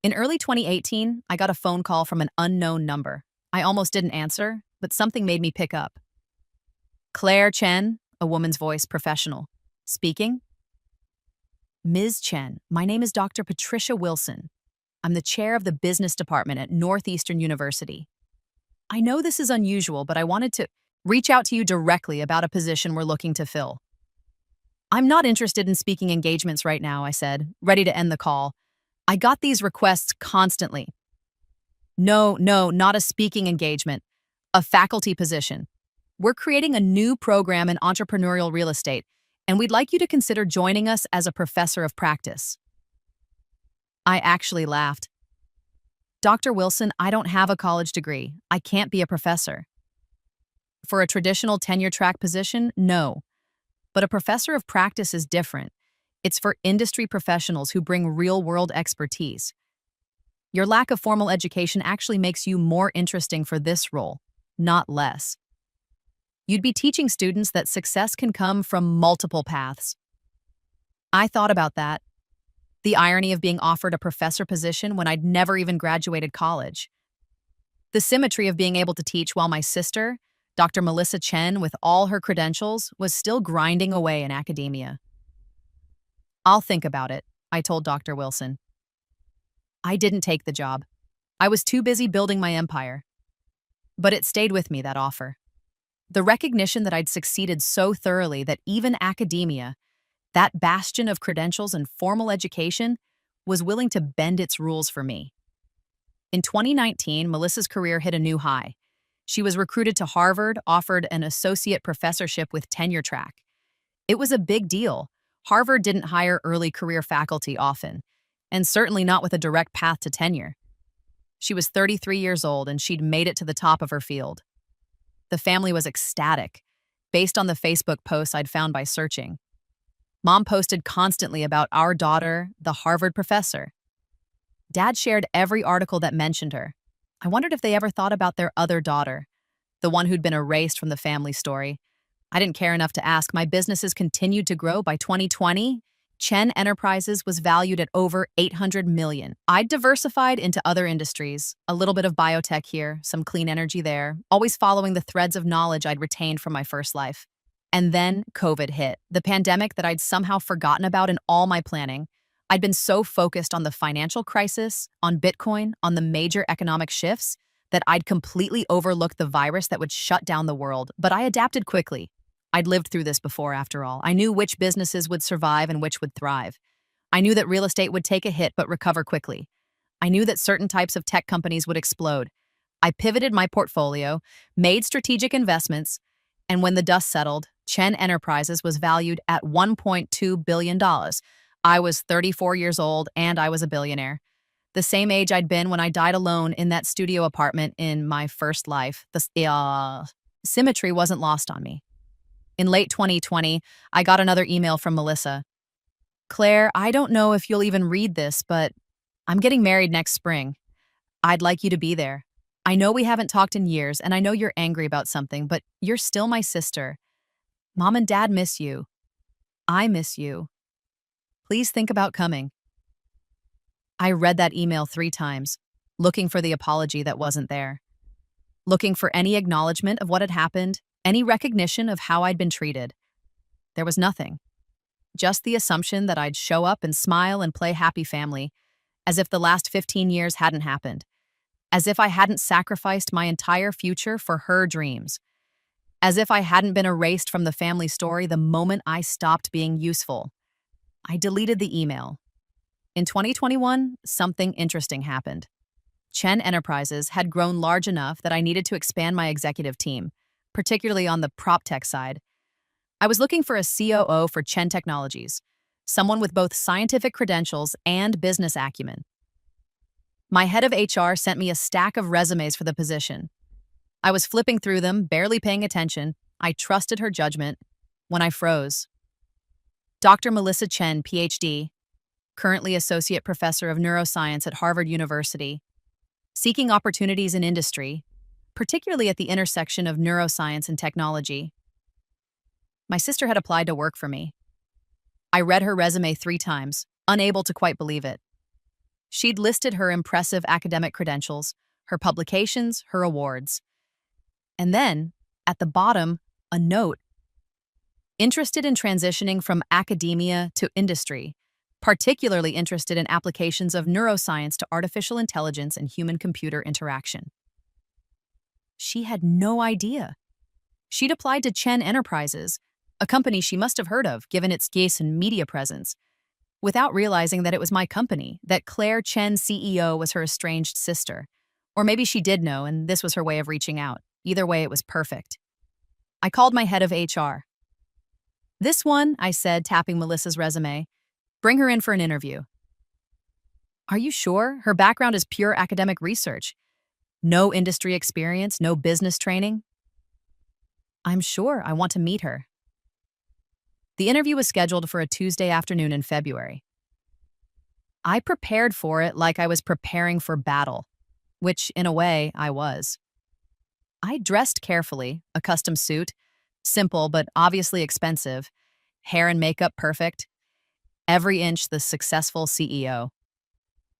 In early 2018, I got a phone call from an unknown number. I almost didn't answer, but something made me pick up. Claire Chen, a woman's voice, professional. Speaking? Ms. Chen, my name is Dr. Patricia Wilson. I'm the chair of the business department at Northeastern University. I know this is unusual, but I wanted to reach out to you directly about a position we're looking to fill. I'm not interested in speaking engagements right now, I said, ready to end the call. I got these requests constantly. No, not a speaking engagement, a faculty position. We're creating a new program in entrepreneurial real estate, and we'd like you to consider joining us as a professor of practice. I actually laughed. Dr. Wilson, I don't have a college degree. I can't be a professor. For a traditional tenure-track position, no. But a professor of practice is different. It's for industry professionals who bring real-world expertise. Your lack of formal education actually makes you more interesting for this role, not less. You'd be teaching students that success can come from multiple paths. I thought about that. The irony of being offered a professor position when I'd never even graduated college. The symmetry of being able to teach while my sister, Dr. Melissa Chen, with all her credentials, was still grinding away in academia. I'll think about it, I told Dr. Wilson. I didn't take the job. I was too busy building my empire. But it stayed with me, that offer. The recognition that I'd succeeded so thoroughly that even academia, that bastion of credentials and formal education, was willing to bend its rules for me. In 2019, Melissa's career hit a new high. She was recruited to Harvard, offered an associate professorship with tenure track. It was a big deal. Harvard didn't hire early career faculty often, and certainly not with a direct path to tenure. She was 33 years old and she'd made it to the top of her field. The family was ecstatic, based on the Facebook posts I'd found by searching. Mom posted constantly about our daughter, the Harvard professor. Dad shared every article that mentioned her. I wondered if they ever thought about their other daughter, the one who'd been erased from the family story. I didn't care enough to ask. My businesses continued to grow. By 2020, Chen Enterprises was valued at over $800 million. I'd diversified into other industries, a little bit of biotech here, some clean energy there, always following the threads of knowledge I'd retained from my first life. And then COVID hit, the pandemic that I'd somehow forgotten about in all my planning. I'd been so focused on the financial crisis, on Bitcoin, on the major economic shifts, that I'd completely overlooked the virus that would shut down the world. But I adapted quickly. I'd lived through this before, after all. I knew which businesses would survive and which would thrive. I knew that real estate would take a hit but recover quickly. I knew that certain types of tech companies would explode. I pivoted my portfolio, made strategic investments, and when the dust settled, Chen Enterprises was valued at $1.2 billion. I was 34 years old and I was a billionaire. The same age I'd been when I died alone in that studio apartment in my first life. The symmetry wasn't lost on me. In late 2020, I got another email from Melissa. Claire, I don't know if you'll even read this, but I'm getting married next spring. I'd like you to be there. I know we haven't talked in years, and I know you're angry about something, but you're still my sister. Mom and Dad miss you. I miss you. Please think about coming. I read that email 3 times, looking for the apology that wasn't there. Looking for any acknowledgement of what had happened, any recognition of how I'd been treated. There was nothing. Just the assumption that I'd show up and smile and play happy family, as if the last 15 years hadn't happened. As if I hadn't sacrificed my entire future for her dreams. as if I hadn't been erased from the family story the moment I stopped being useful. I deleted the email. In 2021, something interesting happened. Chen Enterprises had grown large enough that I needed to expand my executive team, particularly on the prop tech side. I was looking for a COO for Chen Technologies, someone with both scientific credentials and business acumen. My head of HR sent me a stack of resumes for the position. I was flipping through them, barely paying attention. I trusted her judgment when I froze. Dr. Melissa Chen, PhD, currently Associate Professor of Neuroscience at Harvard University, seeking opportunities in industry, particularly at the intersection of neuroscience and technology. My sister had applied to work for me. I read her resume 3 times, unable to quite believe it. She'd listed her impressive academic credentials, her publications, her awards. And then, at the bottom, a note. Interested in transitioning from academia to industry, particularly interested in applications of neuroscience to artificial intelligence and human-computer interaction. She had no idea. She'd applied to Chen Enterprises, a company she must have heard of given its gaze and media presence, without realizing that it was my company, that Claire Chen, CEO, was her estranged sister. Or maybe she did know, and this was her way of reaching out. Either way, it was perfect. I called my head of HR. "This one," I said, tapping Melissa's resume. "Bring her in for an interview." "Are you sure? Her background is pure academic research. No industry experience, no business training." "I'm sure. I want to meet her." The interview was scheduled for a Tuesday afternoon in February. I prepared for it like I was preparing for battle, which, in a way, I was. I dressed carefully, a custom suit, simple but obviously expensive, hair and makeup perfect, every inch the successful CEO.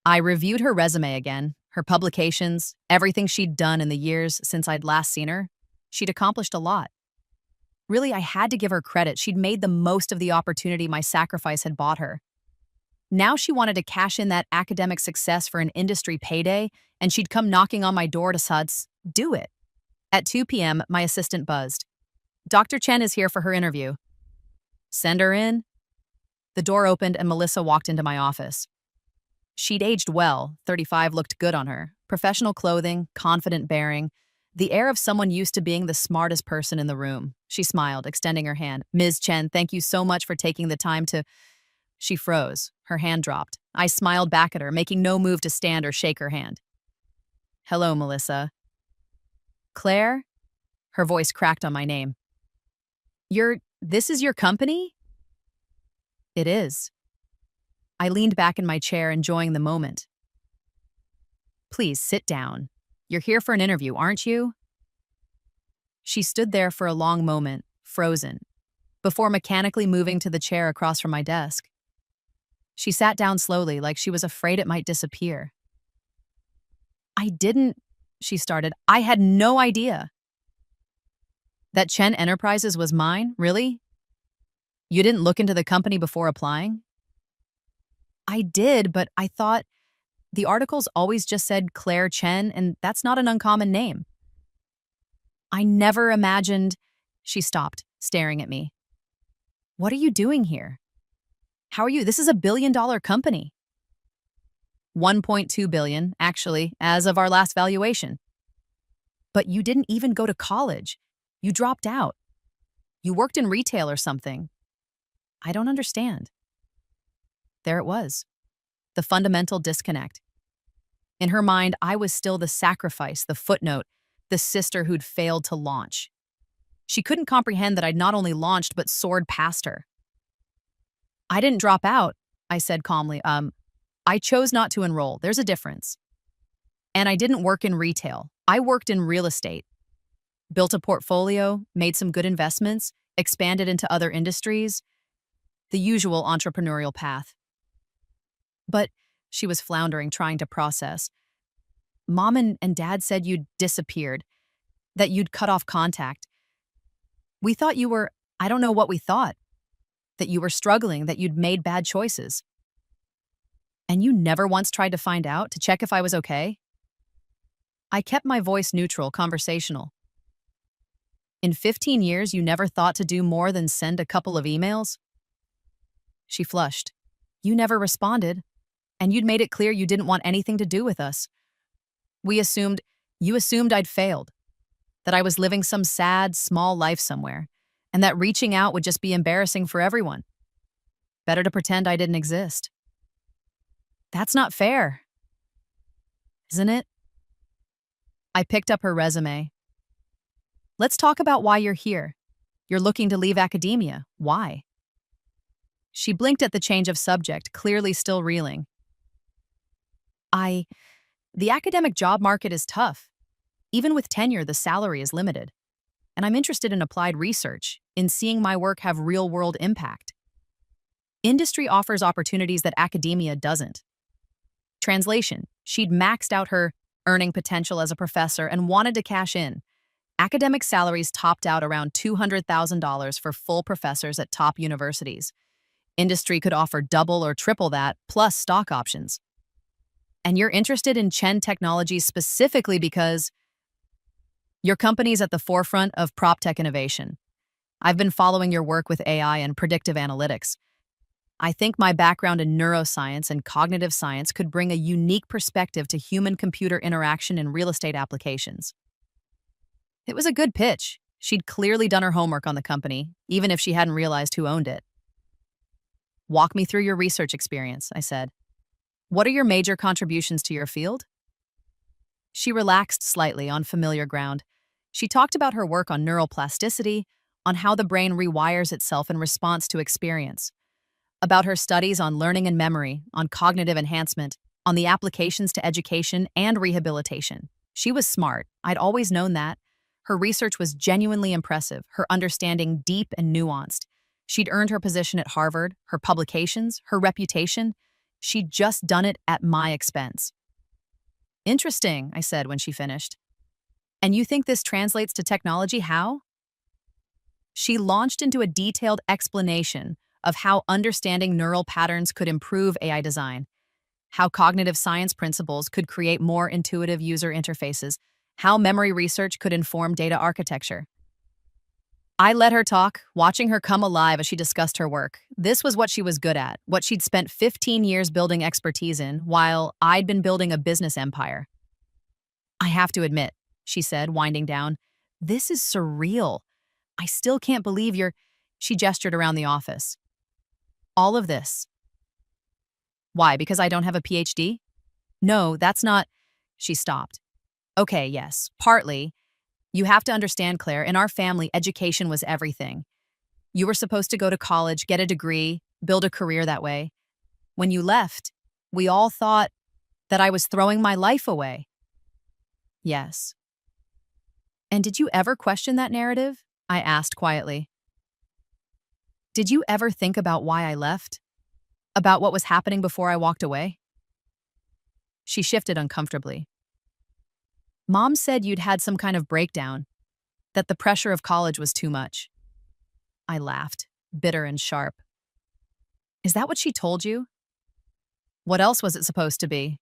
I reviewed her resume again, her publications, everything she'd done in the years since I'd last seen her. She'd accomplished a lot. Really, I had to give her credit. She'd made the most of the opportunity my sacrifice had bought her. Now she wanted to cash in that academic success for an industry payday, and she'd come knocking on my door to do it. At 2 p.m., my assistant buzzed. "Dr. Chen is here for her interview." "Send her in." The door opened and Melissa walked into my office. She'd aged well, 35 looked good on her, professional clothing, confident bearing, the air of someone used to being the smartest person in the room. She smiled, extending her hand. "Ms. Chen, thank you so much for taking the time to—" She froze. Her hand dropped. I smiled back at her, making no move to stand or shake her hand. "Hello, Melissa." "Claire?" Her voice cracked on my name. This is your company?" "It is." I leaned back in my chair, enjoying the moment. "Please sit down. You're here for an interview, aren't you?" She stood there for a long moment, frozen, before mechanically moving to the chair across from my desk. She sat down slowly, like she was afraid it might disappear. "I didn't," she started. "I had no idea." "That Chen Enterprises was mine? Really? You didn't look into the company before applying?" "I did, but I thought the articles always just said Claire Chen, and that's not an uncommon name." "I never imagined—" She stopped, staring at me. "What are you doing here? How are you? This is a billion-dollar company." 1.2 billion, actually, as of our last valuation. "But you didn't even go to college. You dropped out. You worked in retail or something. I don't understand." There it was. The fundamental disconnect. In her mind, I was still the sacrifice, the footnote, the sister who'd failed to launch. She couldn't comprehend that I'd not only launched but soared past her. "I didn't drop out," I said calmly. I chose not to enroll. There's a difference. And I didn't work in retail. I worked in real estate. Built a portfolio, made some good investments, expanded into other industries. The usual entrepreneurial path. "But," she was floundering, trying to process. "Mom and Dad said you'd disappeared, that you'd cut off contact. We thought you were— I don't know what we thought. That you were struggling, that you'd made bad choices. And you never once tried to find out, to check if I was okay?" I kept my voice neutral, conversational. In 15 years, you never thought to do more than send a couple of emails? She flushed. You never responded, and you'd made it clear you didn't want anything to do with us. You assumed I'd failed, that I was living some sad, small life somewhere, and that reaching out would just be embarrassing for everyone. Better to pretend I didn't exist. That's not fair, isn't it? I picked up her resume. Let's talk about why you're here. You're looking to leave academia. Why? She blinked at the change of subject, clearly still reeling. The academic job market is tough. Even with tenure, the salary is limited. And I'm interested in applied research, in seeing my work have real-world impact. Industry offers opportunities that academia doesn't. Translation: she'd maxed out her earning potential as a professor and wanted to cash in. Academic salaries topped out around $200,000 for full professors at top universities. Industry could offer double or triple that, plus stock options. And you're interested in Chen Technologies specifically because your company's at the forefront of prop tech innovation. I've been following your work with AI and predictive analytics. I think my background in neuroscience and cognitive science could bring a unique perspective to human-computer interaction in real estate applications. It was a good pitch. She'd clearly done her homework on the company, even if she hadn't realized who owned it. Walk me through your research experience, I said. What are your major contributions to your field? She relaxed slightly on familiar ground. She talked about her work on neuroplasticity, on how the brain rewires itself in response to experience, about her studies on learning and memory, on cognitive enhancement, on the applications to education and rehabilitation. She was smart. I'd always known that. Her research was genuinely impressive, her understanding deep and nuanced. She'd earned her position at Harvard, her publications, her reputation. She'd just done it at my expense. Interesting, I said when she finished. And you think this translates to technology? How? She launched into a detailed explanation of how understanding neural patterns could improve AI design, how cognitive science principles could create more intuitive user interfaces, how memory research could inform data architecture. I let her talk, watching her come alive as she discussed her work. This was what she was good at, what she'd spent 15 years building expertise in, while I'd been building a business empire. I have to admit, she said, winding down, this is surreal. I still can't believe you're... She gestured around the office. All of this. Why, because I don't have a PhD? No, that's not... She stopped. Okay, yes, partly. You have to understand, Claire, in our family, education was everything. You were supposed to go to college, get a degree, build a career that way. When you left, we all thought that I was throwing my life away. Yes. And did you ever question that narrative? I asked quietly. Did you ever think about why I left? About what was happening before I walked away? She shifted uncomfortably. Mom said you'd had some kind of breakdown, that the pressure of college was too much. I laughed, bitter and sharp. Is that what she told you? What else was it supposed to be?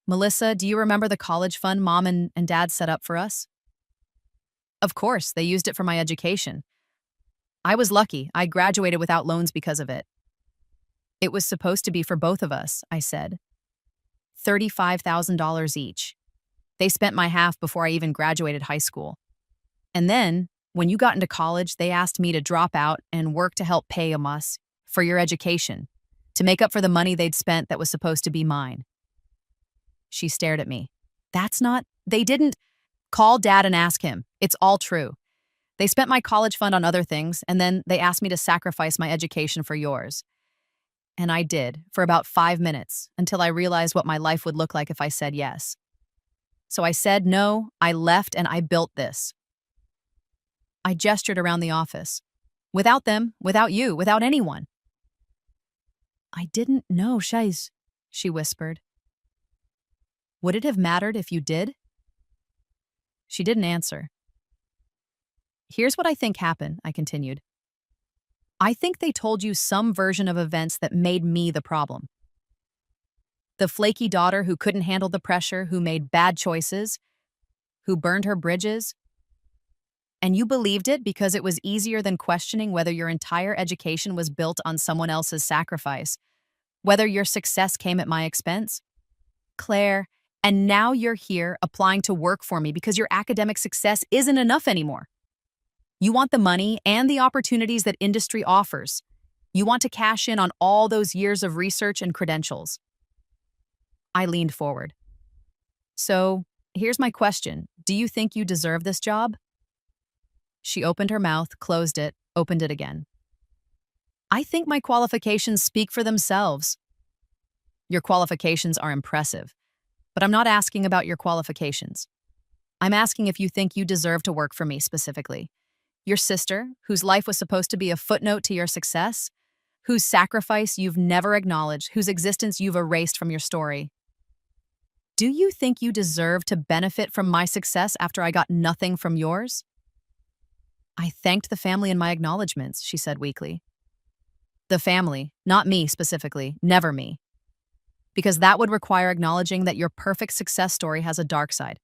Melissa, do you remember the college fund Mom and Dad set up for us? Of course, they used it for my education. I was lucky. I graduated without loans because of it. It was supposed to be for both of us, I said. $35,000 each. They spent my half before I even graduated high school. And then, when you got into college, they asked me to drop out and work to help pay us for your education, to make up for the money they'd spent that was supposed to be mine. She stared at me. They didn't. Call Dad and ask him. It's all true. They spent my college fund on other things, and then they asked me to sacrifice my education for yours. And I did, for about 5 minutes, until I realized what my life would look like if I said yes. So I said no, I left, and I built this. I gestured around the office. Without them, without you, without anyone. I didn't know, Shais, she whispered. Would it have mattered if you did? She didn't answer. Here's what I think happened, I continued. I think they told you some version of events that made me the problem. The flaky daughter who couldn't handle the pressure, who made bad choices, who burned her bridges. And you believed it because it was easier than questioning whether your entire education was built on someone else's sacrifice, whether your success came at my expense. Claire, and now you're here applying to work for me because your academic success isn't enough anymore. You want the money and the opportunities that industry offers. You want to cash in on all those years of research and credentials. I leaned forward. So, here's my question. Do you think you deserve this job? She opened her mouth, closed it, opened it again. I think my qualifications speak for themselves. Your qualifications are impressive, but I'm not asking about your qualifications. I'm asking if you think you deserve to work for me specifically. Your sister, whose life was supposed to be a footnote to your success, whose sacrifice you've never acknowledged, whose existence you've erased from your story. Do you think you deserve to benefit from my success after I got nothing from yours? I thanked the family in my acknowledgments, she said weakly. The family, not me specifically, never me. Because that would require acknowledging that your perfect success story has a dark side,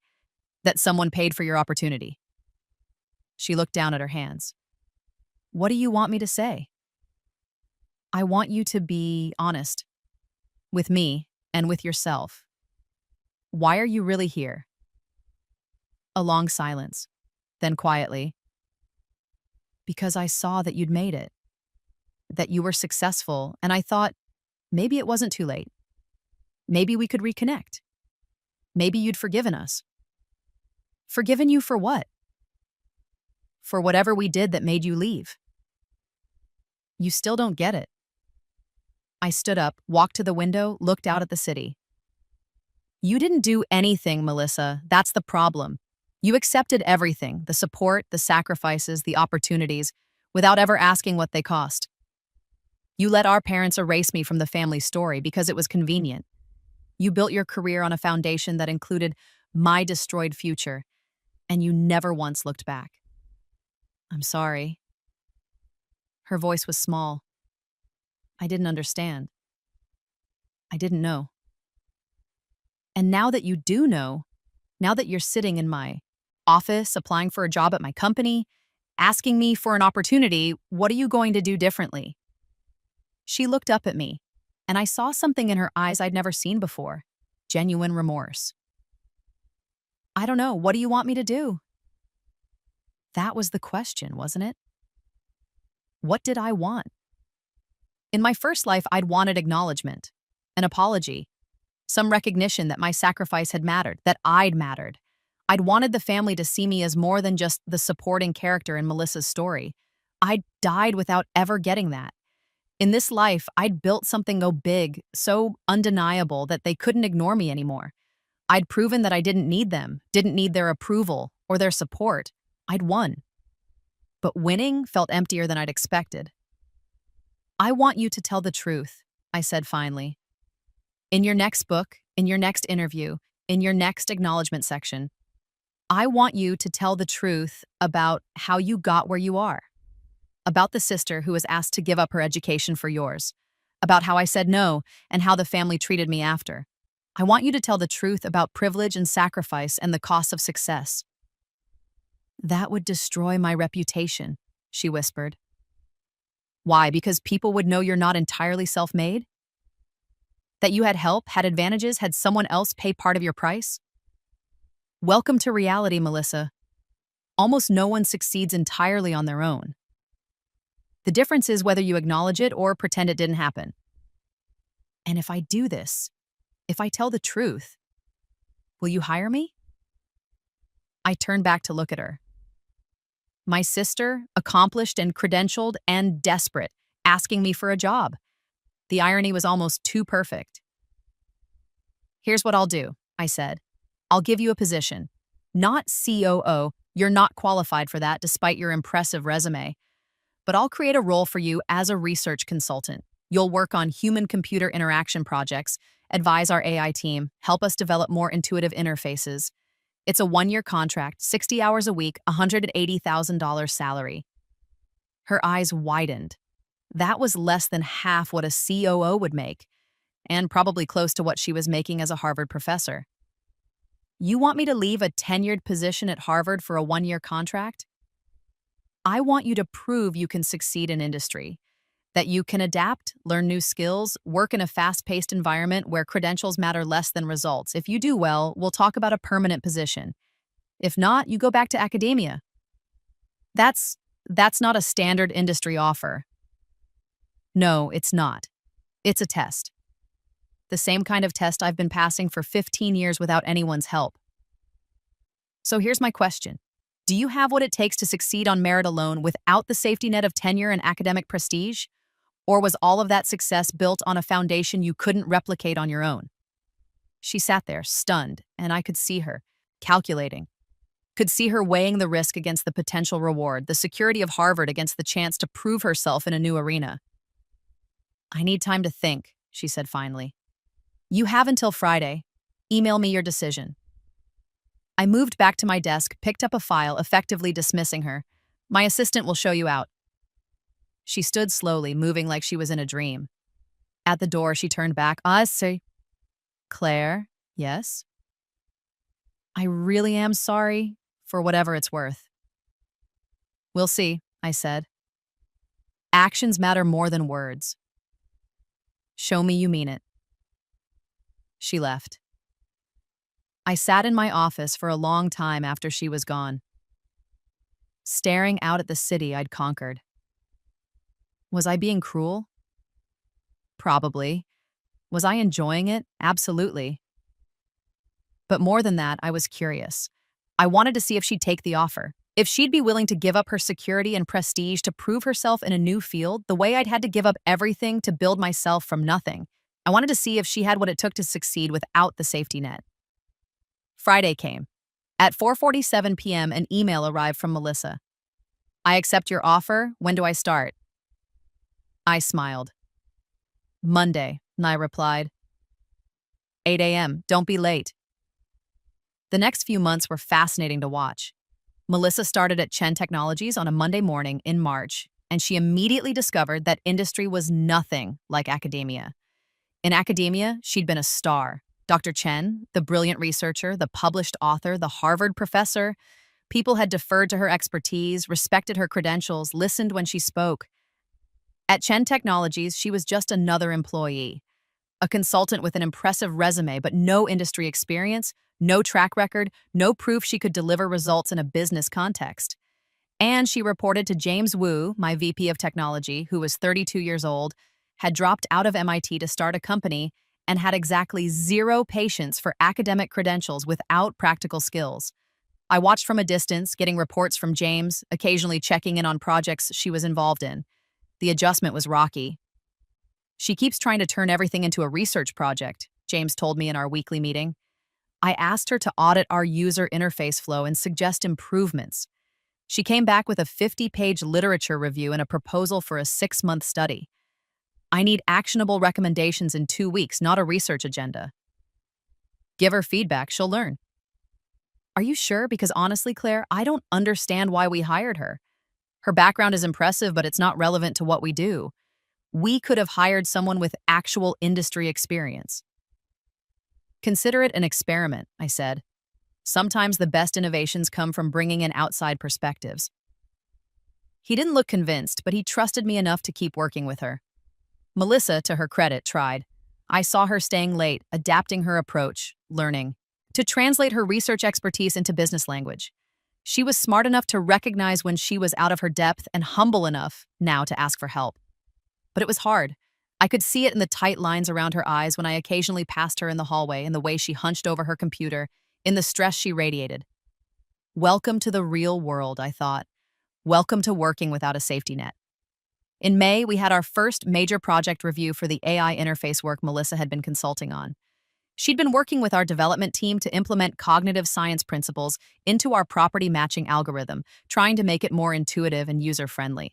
that someone paid for your opportunity. She looked down at her hands. What do you want me to say? I want you to be honest. With me and with yourself. Why are you really here? A long silence. Then quietly. Because I saw that you'd made it. That you were successful, and I thought, maybe it wasn't too late. Maybe we could reconnect. Maybe you'd forgiven us. Forgiven you for what? For whatever we did that made you leave. You still don't get it. I stood up, walked to the window, looked out at the city. You didn't do anything, Melissa. That's the problem. You accepted everything, the support, the sacrifices, the opportunities, without ever asking what they cost. You let our parents erase me from the family story because it was convenient. You built your career on a foundation that included my destroyed future, and you never once looked back. I'm sorry. Her voice was small. I didn't understand. I didn't know. And now that you do know, now that you're sitting in my office, applying for a job at my company, asking me for an opportunity, what are you going to do differently? She looked up at me, and I saw something in her eyes I'd never seen before. Genuine remorse. I don't know. What do you want me to do? That was the question, wasn't it? What did I want? In my first life, I'd wanted acknowledgement, an apology, some recognition that my sacrifice had mattered, that I'd mattered. I'd wanted the family to see me as more than just the supporting character in Melissa's story. I'd died without ever getting that. In this life, I'd built something so big, so undeniable that they couldn't ignore me anymore. I'd proven that I didn't need them, didn't need their approval or their support. I'd won. But winning felt emptier than I'd expected. I want you to tell the truth, I said finally. In your next book, in your next interview, in your next acknowledgement section, I want you to tell the truth about how you got where you are. About the sister who was asked to give up her education for yours. About how I said no and how the family treated me after. I want you to tell the truth about privilege and sacrifice and the cost of success. That would destroy my reputation, she whispered. Why? Because people would know you're not entirely self-made? That you had help, had advantages, had someone else pay part of your price? Welcome to reality, Melissa. Almost no one succeeds entirely on their own. The difference is whether you acknowledge it or pretend it didn't happen. And if I do this, if I tell the truth, will you hire me? I turned back to look at her. My sister, accomplished and credentialed and desperate, asking me for a job. The irony was almost too perfect. Here's what I'll do, I said. I'll give you a position. Not COO, you're not qualified for that despite your impressive resume. But I'll create a role for you as a research consultant. You'll work on human-computer interaction projects, advise our AI team, help us develop more intuitive interfaces. It's a 1-year contract, 60 hours a week, $180,000 salary. Her eyes widened. That was less than half what a COO would make, and probably close to what she was making as a Harvard professor. You want me to leave a tenured position at Harvard for a 1-year contract? I want you to prove you can succeed in industry, that you can adapt, learn new skills, work in a fast-paced environment where credentials matter less than results. If you do well, we'll talk about a permanent position. If not, you go back to academia. That's that's not a standard industry offer. No, it's not. It's a test. The same kind of test I've been passing for 15 years without anyone's help. So here's my question. Do you have what it takes to succeed on merit alone without the safety net of tenure and academic prestige? Or was all of that success built on a foundation you couldn't replicate on your own? She sat there, stunned, and I could see her, calculating. Could see her weighing the risk against the potential reward, the security of Harvard against the chance to prove herself in a new arena. I need time to think, she said finally. You have until Friday. Email me your decision. I moved back to my desk, picked up a file, effectively dismissing her. My assistant will show you out. She stood slowly, moving like she was in a dream. At the door, she turned back. Ah, see. Claire, yes? I really am sorry, for whatever it's worth. We'll see, I said. Actions matter more than words. Show me you mean it. She left. I sat in my office for a long time after she was gone, staring out at the city I'd conquered. Was I being cruel? Probably. Was I enjoying it? Absolutely. But more than that, I was curious. I wanted to see if she'd take the offer, if she'd be willing to give up her security and prestige to prove herself in a new field, the way I'd had to give up everything to build myself from nothing. I wanted to see if she had what it took to succeed without the safety net. Friday came. At 4:47 p.m., an email arrived from Melissa. I accept your offer. When do I start? I smiled. Monday, I replied. 8 a.m. Don't be late. The next few months were fascinating to watch. Melissa started at Chen Technologies on a Monday morning in March, and she immediately discovered that industry was nothing like academia. In academia, she'd been a star. Dr. Chen, the brilliant researcher, the published author, the Harvard professor, people had deferred to her expertise, respected her credentials, listened when she spoke. At Chen Technologies, she was just another employee, a consultant with an impressive resume but no industry experience, no track record, no proof she could deliver results in a business context. And she reported to James Wu, my VP of technology, who was 32 years old, had dropped out of MIT to start a company, and had exactly zero patience for academic credentials without practical skills. I watched from a distance, getting reports from James, occasionally checking in on projects she was involved in. The adjustment was rocky. She keeps trying to turn everything into a research project, James told me in our weekly meeting. I asked her to audit our user interface flow and suggest improvements. She came back with a 50-page literature review and a proposal for a 6-month study. I need actionable recommendations in 2 weeks, not a research agenda. Give her feedback, she'll learn. Are you sure? Because honestly, Claire, I don't understand why we hired her. Her background is impressive, but it's not relevant to what we do. We could have hired someone with actual industry experience. Consider it an experiment, I said. Sometimes the best innovations come from bringing in outside perspectives. He didn't look convinced, but he trusted me enough to keep working with her. Melissa, to her credit, tried. I saw her staying late, adapting her approach, learning to translate her research expertise into business language. She was smart enough to recognize when she was out of her depth and humble enough now to ask for help. But it was hard. I could see it in the tight lines around her eyes when I occasionally passed her in the hallway, in the way she hunched over her computer, in the stress she radiated. Welcome to the real world, I thought. Welcome to working without a safety net. In May, we had our first major project review for the AI interface work Melissa had been consulting on. She'd been working with our development team to implement cognitive science principles into our property matching algorithm, trying to make it more intuitive and user-friendly.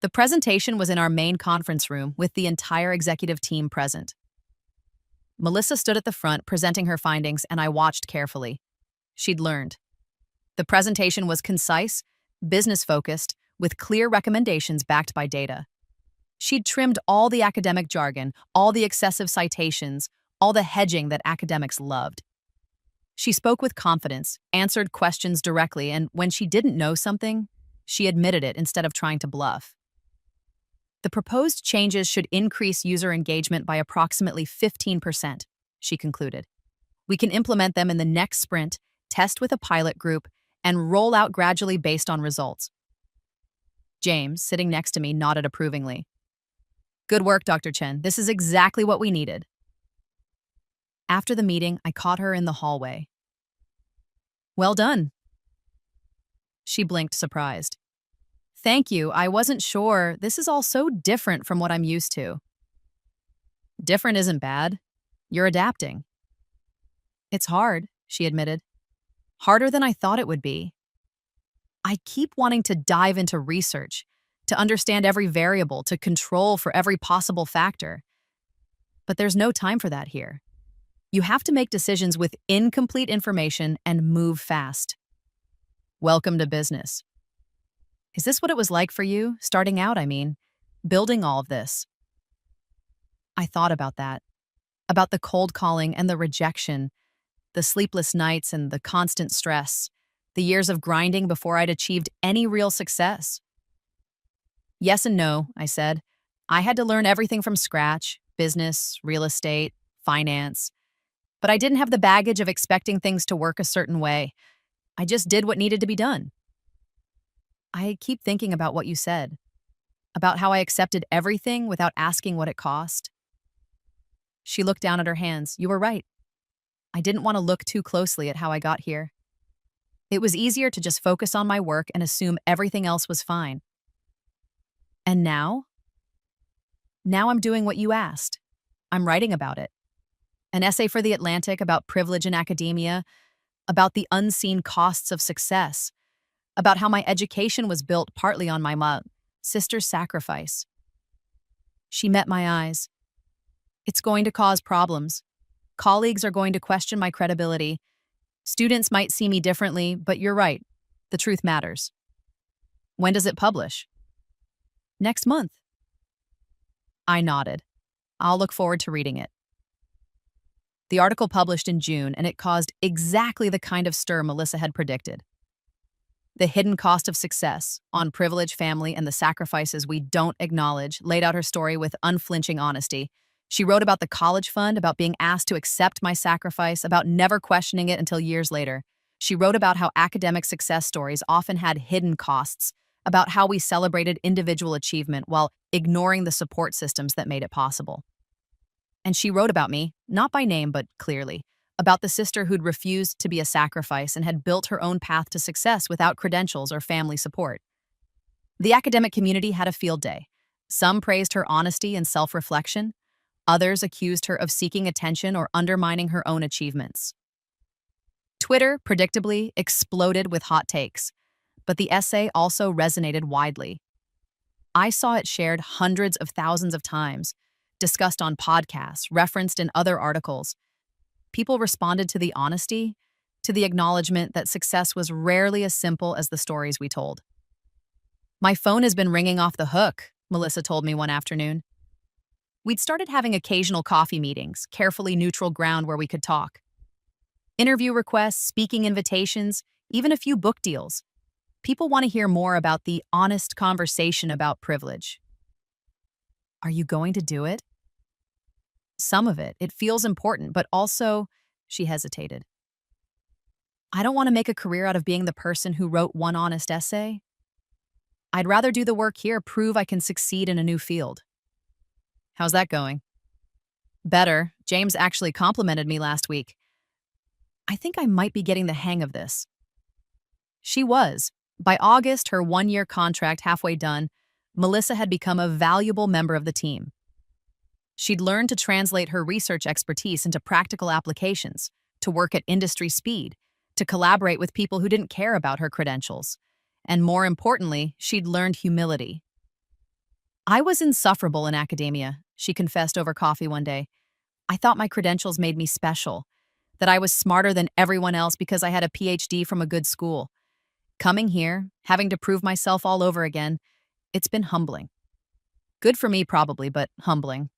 The presentation was in our main conference room with the entire executive team present. Melissa stood at the front presenting her findings, and I watched carefully. She'd learned. The presentation was concise, business-focused, with clear recommendations backed by data. She'd trimmed all the academic jargon, all the excessive citations, all the hedging that academics loved. She spoke with confidence, answered questions directly, and when she didn't know something, She admitted it instead of trying to bluff. The proposed changes should increase user engagement by approximately 15%, she concluded. We can implement them in the next sprint, test with a pilot group, and roll out gradually based on results. James, sitting next to me, nodded approvingly. Good work, Dr. Chen. This is exactly what we needed. After the meeting, I caught her in the hallway. Well done. She blinked, surprised. Thank you. I wasn't sure. This is all so different from what I'm used to. Different isn't bad. You're adapting. It's hard, she admitted. Harder than I thought it would be. I keep wanting to dive into research, to understand every variable, to control for every possible factor. But there's no time for that here. You have to make decisions with incomplete information and move fast. Welcome to business. Is this what it was like for you, starting out, building all of this? I thought about that, about the cold calling and the rejection, the sleepless nights and the constant stress, the years of grinding before I'd achieved any real success. Yes and no, I said. I had to learn everything from scratch, business, real estate, finance. But I didn't have the baggage of expecting things to work a certain way. I just did what needed to be done. I keep thinking about what you said, about how I accepted everything without asking what it cost. She looked down at her hands. You were right. I didn't want to look too closely at how I got here. It was easier to just focus on my work and assume everything else was fine. And now? Now I'm doing what you asked. I'm writing about it. An essay for The Atlantic about privilege in academia, about the unseen costs of success, about how my education was built partly on my sister's sacrifice. She met my eyes. It's going to cause problems. Colleagues are going to question my credibility. Students might see me differently, but you're right. The truth matters. When does it publish? Next month. I nodded. I'll look forward to reading it. The article published in June, and it caused exactly the kind of stir Melissa had predicted. The Hidden Cost of Success, on privilege, family, and the sacrifices we don't acknowledge, laid out her story with unflinching honesty. She wrote about the college fund, about being asked to accept my sacrifice, about never questioning it until years later. She wrote about how academic success stories often had hidden costs, about how we celebrated individual achievement while ignoring the support systems that made it possible. And she wrote about me, not by name but clearly, about the sister who'd refused to be a sacrifice and had built her own path to success without credentials or family support. The academic community had a field day. Some praised her honesty and self-reflection. Others accused her of seeking attention or undermining her own achievements. Twitter, predictably, exploded with hot takes, but the essay also resonated widely. I saw it shared hundreds of thousands of times, discussed on podcasts, referenced in other articles. People responded to the honesty, to the acknowledgement that success was rarely as simple as the stories we told. My phone has been ringing off the hook, Melissa told me one afternoon. We'd started having occasional coffee meetings, carefully neutral ground where we could talk. Interview requests, speaking invitations, even a few book deals. People want to hear more about the honest conversation about privilege. Are you going to do it? Some of it. It feels important, but also, she hesitated. I don't want to make a career out of being the person who wrote one honest essay. I'd rather do the work here, prove I can succeed in a new field. How's that going? Better. James actually complimented me last week. I think I might be getting the hang of this. She was. By August, her one-year contract halfway done, Melissa had become a valuable member of the team. She'd learned to translate her research expertise into practical applications, to work at industry speed, to collaborate with people who didn't care about her credentials. And more importantly, she'd learned humility. I was insufferable in academia, she confessed over coffee one day. I thought my credentials made me special, that I was smarter than everyone else because I had a PhD from a good school. Coming here, having to prove myself all over again, it's been humbling. Good for me probably, but humbling.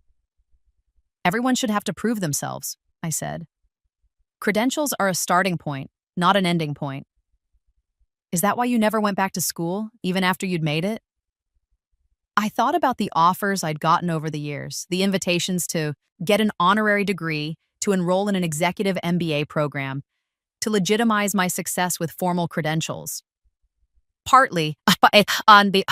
Everyone should have to prove themselves, I said. Credentials are a starting point, not an ending point. Is that why you never went back to school, even after you'd made it? I thought about the offers I'd gotten over the years, the invitations to get an honorary degree, to enroll in an executive MBA program, to legitimize my success with formal credentials. Partly, on the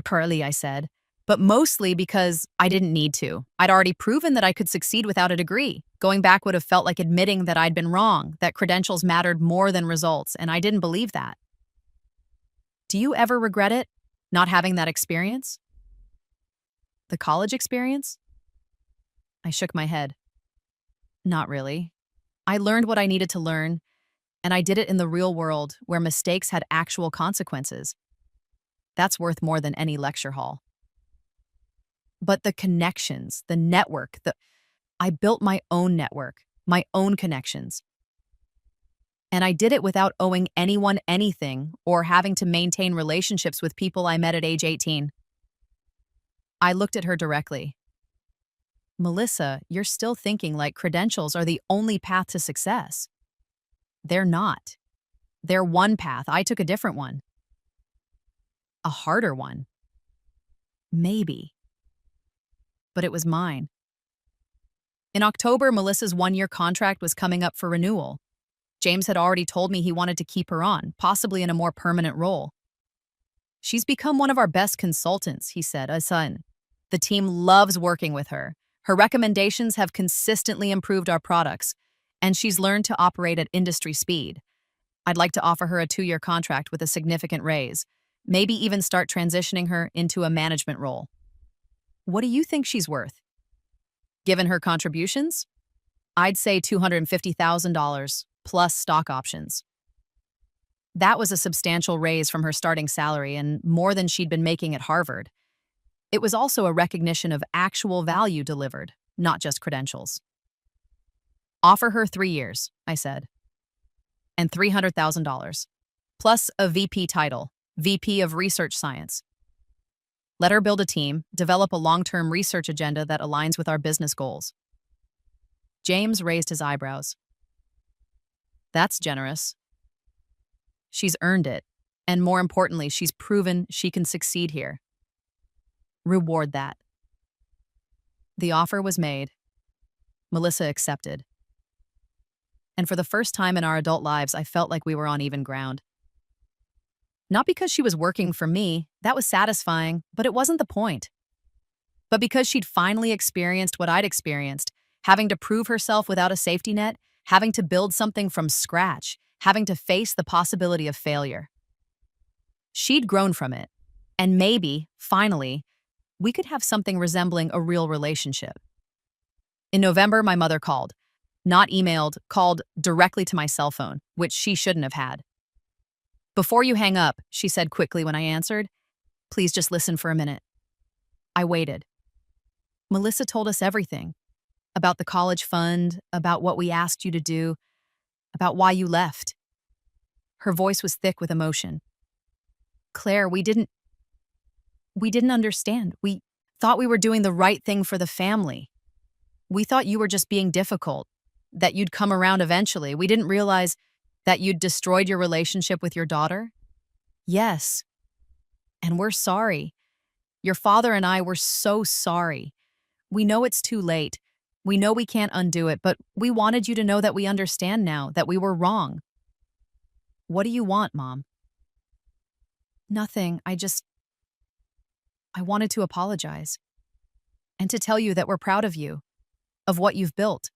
partly, I said, but mostly because I didn't need to. I'd already proven that I could succeed without a degree. Going back would have felt like admitting that I'd been wrong, that credentials mattered more than results, and I didn't believe that. Do you ever regret it, not having that experience? The college experience? I shook my head. Not really. I learned what I needed to learn, and I did it in the real world where mistakes had actual consequences. That's worth more than any lecture hall. But the connections, the network, I built my own network, my own connections. And I did it without owing anyone anything or having to maintain relationships with people I met at age 18. I looked at her directly. Melissa, you're still thinking like credentials are the only path to success. They're not. They're one path. I took a different one. A harder one. Maybe. But it was mine. In October, Melissa's one-year contract was coming up for renewal. James had already told me he wanted to keep her on, possibly in a more permanent role. She's become one of our best consultants, he said, a son. The team loves working with her. Her recommendations have consistently improved our products, and she's learned to operate at industry speed. I'd like to offer her a 2-year contract with a significant raise, maybe even start transitioning her into a management role. What do you think she's worth? Given her contributions? I'd say $250,000 plus stock options. That was a substantial raise from her starting salary and more than she'd been making at Harvard. It was also a recognition of actual value delivered, not just credentials. Offer her 3 years, I said, and $300,000, plus a VP title, VP of Research Science. Let her build a team, develop a long-term research agenda that aligns with our business goals. James raised his eyebrows. That's generous. She's earned it, and more importantly, she's proven she can succeed here. Reward that. The offer was made. Melissa accepted. And for the first time in our adult lives, I felt like we were on even ground. Not because she was working for me, that was satisfying, but it wasn't the point. But because she'd finally experienced what I'd experienced, having to prove herself without a safety net, having to build something from scratch, having to face the possibility of failure. She'd grown from it, and maybe, finally, we could have something resembling a real relationship. In November, my mother called. Not emailed, called directly to my cell phone, which she shouldn't have had. Before you hang up, she said quickly when I answered, please just listen for a minute. I waited. Melissa told us everything. About the college fund, about what we asked you to do, about why you left. Her voice was thick with emotion. Claire, we didn't understand. We thought we were doing the right thing for the family. We thought you were just being difficult, that you'd come around eventually. We didn't realize that you'd destroyed your relationship with your daughter. Yes. And we're sorry. Your father and I were so sorry. We know it's too late. We know we can't undo it, but we wanted you to know that we understand now, that we were wrong. What do you want, Mom? Nothing. I wanted to apologize and to tell you that we're proud of you, of what you've built.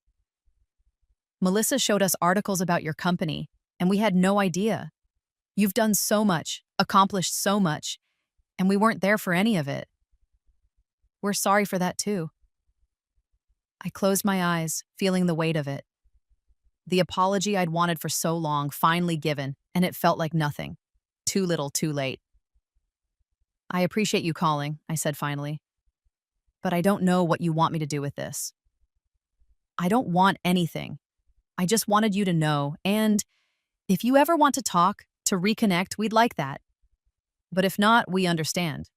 Melissa showed us articles about your company, and we had no idea. You've done so much, accomplished so much, and we weren't there for any of it. We're sorry for that too. I closed my eyes, feeling the weight of it. The apology I'd wanted for so long finally given, and it felt like nothing. Too little, too late. I appreciate you calling, I said finally. But I don't know what you want me to do with this. I don't want anything. I just wanted you to know, and if you ever want to talk, to reconnect, we'd like that. But if not, we understand.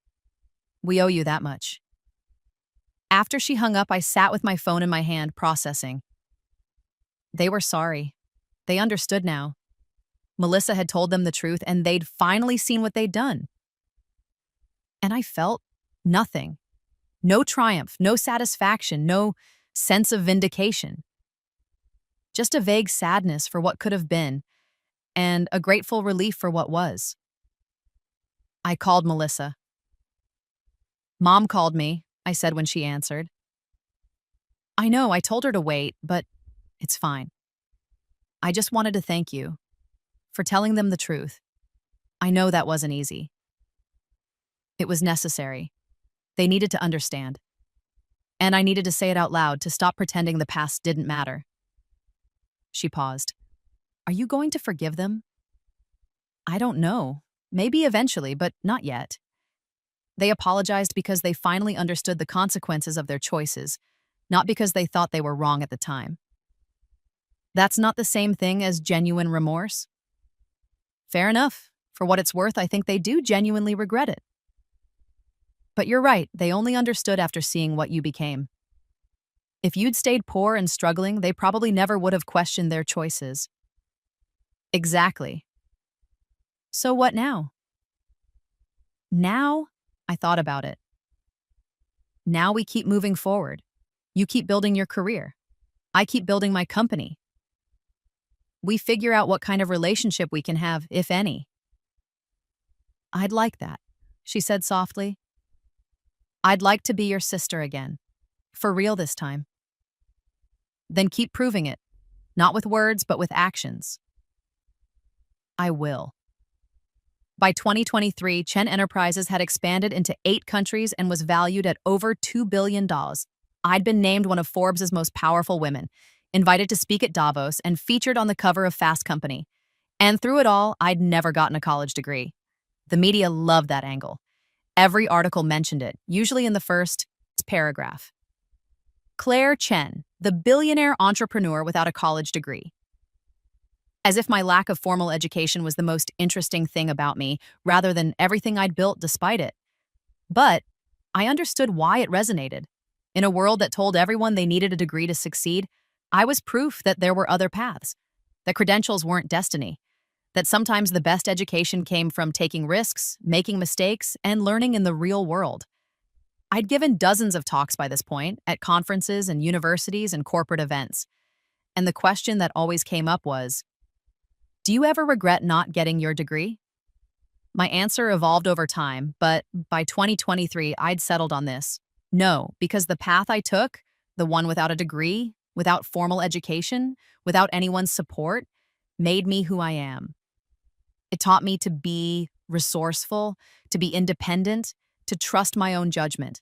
We owe you that much. After she hung up, I sat with my phone in my hand, processing. They were sorry. They understood now. Melissa had told them the truth, and they'd finally seen what they'd done. And I felt nothing. No triumph, no satisfaction, no sense of vindication. Just a vague sadness for what could have been, and a grateful relief for what was. I called Melissa. "Mom called me," I said when she answered. "I know, I told her to wait, but it's fine. I just wanted to thank you for telling them the truth. I know that wasn't easy. It was necessary. They needed to understand. And I needed to say it out loud to stop pretending the past didn't matter." She paused. "Are you going to forgive them?" "I don't know. Maybe eventually, but not yet. They apologized because they finally understood the consequences of their choices, not because they thought they were wrong at the time." "That's not the same thing as genuine remorse?" "Fair enough. For what it's worth, I think they do genuinely regret it. But you're right, they only understood after seeing what you became. If you'd stayed poor and struggling, they probably never would have questioned their choices." "Exactly. So what now?" "Now," I thought about it. "Now we keep moving forward. You keep building your career. I keep building my company. We figure out what kind of relationship we can have, if any." "I'd like that," she said softly. "I'd like to be your sister again. For real this time." "Then keep proving it. Not with words, but with actions." "I will." By 2023, Chen Enterprises had expanded into 8 countries and was valued at over $2 billion. I'd been named one of Forbes' most powerful women, invited to speak at Davos, and featured on the cover of Fast Company. And through it all, I'd never gotten a college degree. The media loved that angle. Every article mentioned it, usually in the first paragraph. Claire Chen, the billionaire entrepreneur without a college degree. As if my lack of formal education was the most interesting thing about me, rather than everything I'd built despite it. But I understood why it resonated. In a world that told everyone they needed a degree to succeed, I was proof that there were other paths, that credentials weren't destiny, that sometimes the best education came from taking risks, making mistakes, and learning in the real world. I'd given dozens of talks by this point, at conferences and universities and corporate events. And the question that always came up was, "Do you ever regret not getting your degree?" My answer evolved over time, but by 2023, I'd settled on this. No, because the path I took, the one without a degree, without formal education, without anyone's support, made me who I am. It taught me to be resourceful, to be independent, to trust my own judgment.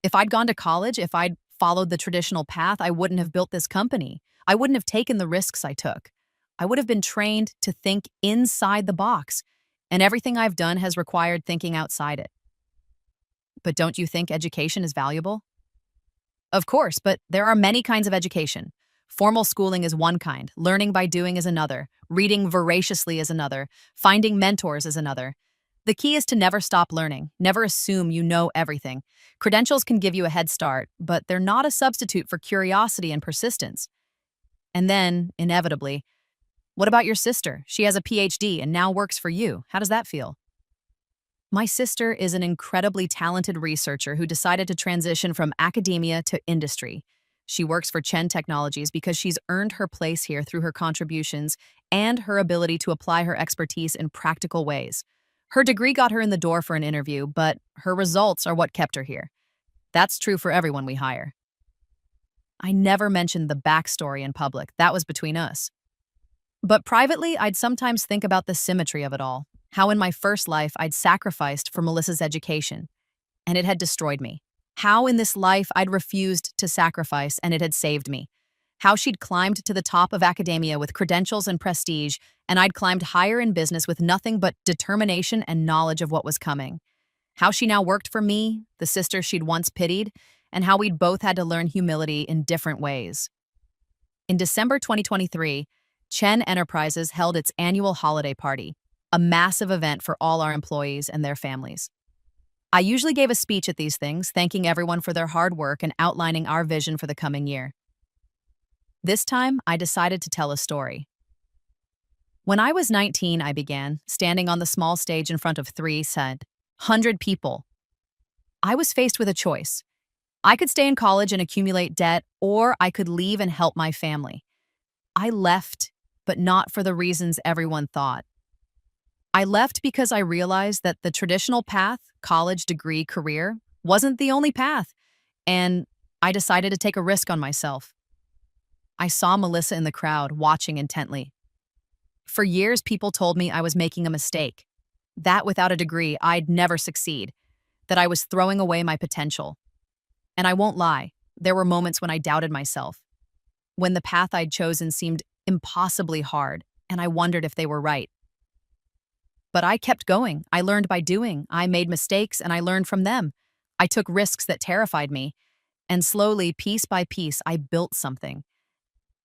If I'd gone to college, if I'd followed the traditional path, I wouldn't have built this company. I wouldn't have taken the risks I took. I would have been trained to think inside the box, and everything I've done has required thinking outside it. But don't you think education is valuable? Of course, but there are many kinds of education. Formal schooling is one kind, learning by doing is another, reading voraciously is another, finding mentors is another. The key is to never stop learning, never assume you know everything. Credentials can give you a head start, but they're not a substitute for curiosity and persistence. And then, inevitably, what about your sister? She has a PhD and now works for you. How does that feel? My sister is an incredibly talented researcher who decided to transition from academia to industry. She works for Chen Technologies because she's earned her place here through her contributions and her ability to apply her expertise in practical ways. Her degree got her in the door for an interview, but her results are what kept her here. That's true for everyone we hire. I never mentioned the backstory in public. That was between us. But privately, I'd sometimes think about the symmetry of it all. How in my first life I'd sacrificed for Melissa's education, and it had destroyed me. How in this life I'd refused to sacrifice, and it had saved me. How she'd climbed to the top of academia with credentials and prestige, and I'd climbed higher in business with nothing but determination and knowledge of what was coming. How she now worked for me, the sister she'd once pitied, and how we'd both had to learn humility in different ways. In December 2023, Chen Enterprises held its annual holiday party, a massive event for all our employees and their families. I usually gave a speech at these things, thanking everyone for their hard work and outlining our vision for the coming year. This time, I decided to tell a story. When I was 19, I began, standing on the small stage in front of 300 people. I was faced with a choice. I could stay in college and accumulate debt, or I could leave and help my family. I left, but not for the reasons everyone thought. I left because I realized that the traditional path, college, degree, career, wasn't the only path, and I decided to take a risk on myself. I saw Melissa in the crowd, watching intently. For years, people told me I was making a mistake, that without a degree, I'd never succeed, that I was throwing away my potential. And I won't lie, there were moments when I doubted myself, when the path I'd chosen seemed impossibly hard, and I wondered if they were right. But I kept going. I learned by doing. I made mistakes, and I learned from them. I took risks that terrified me, and slowly, piece by piece, I built something.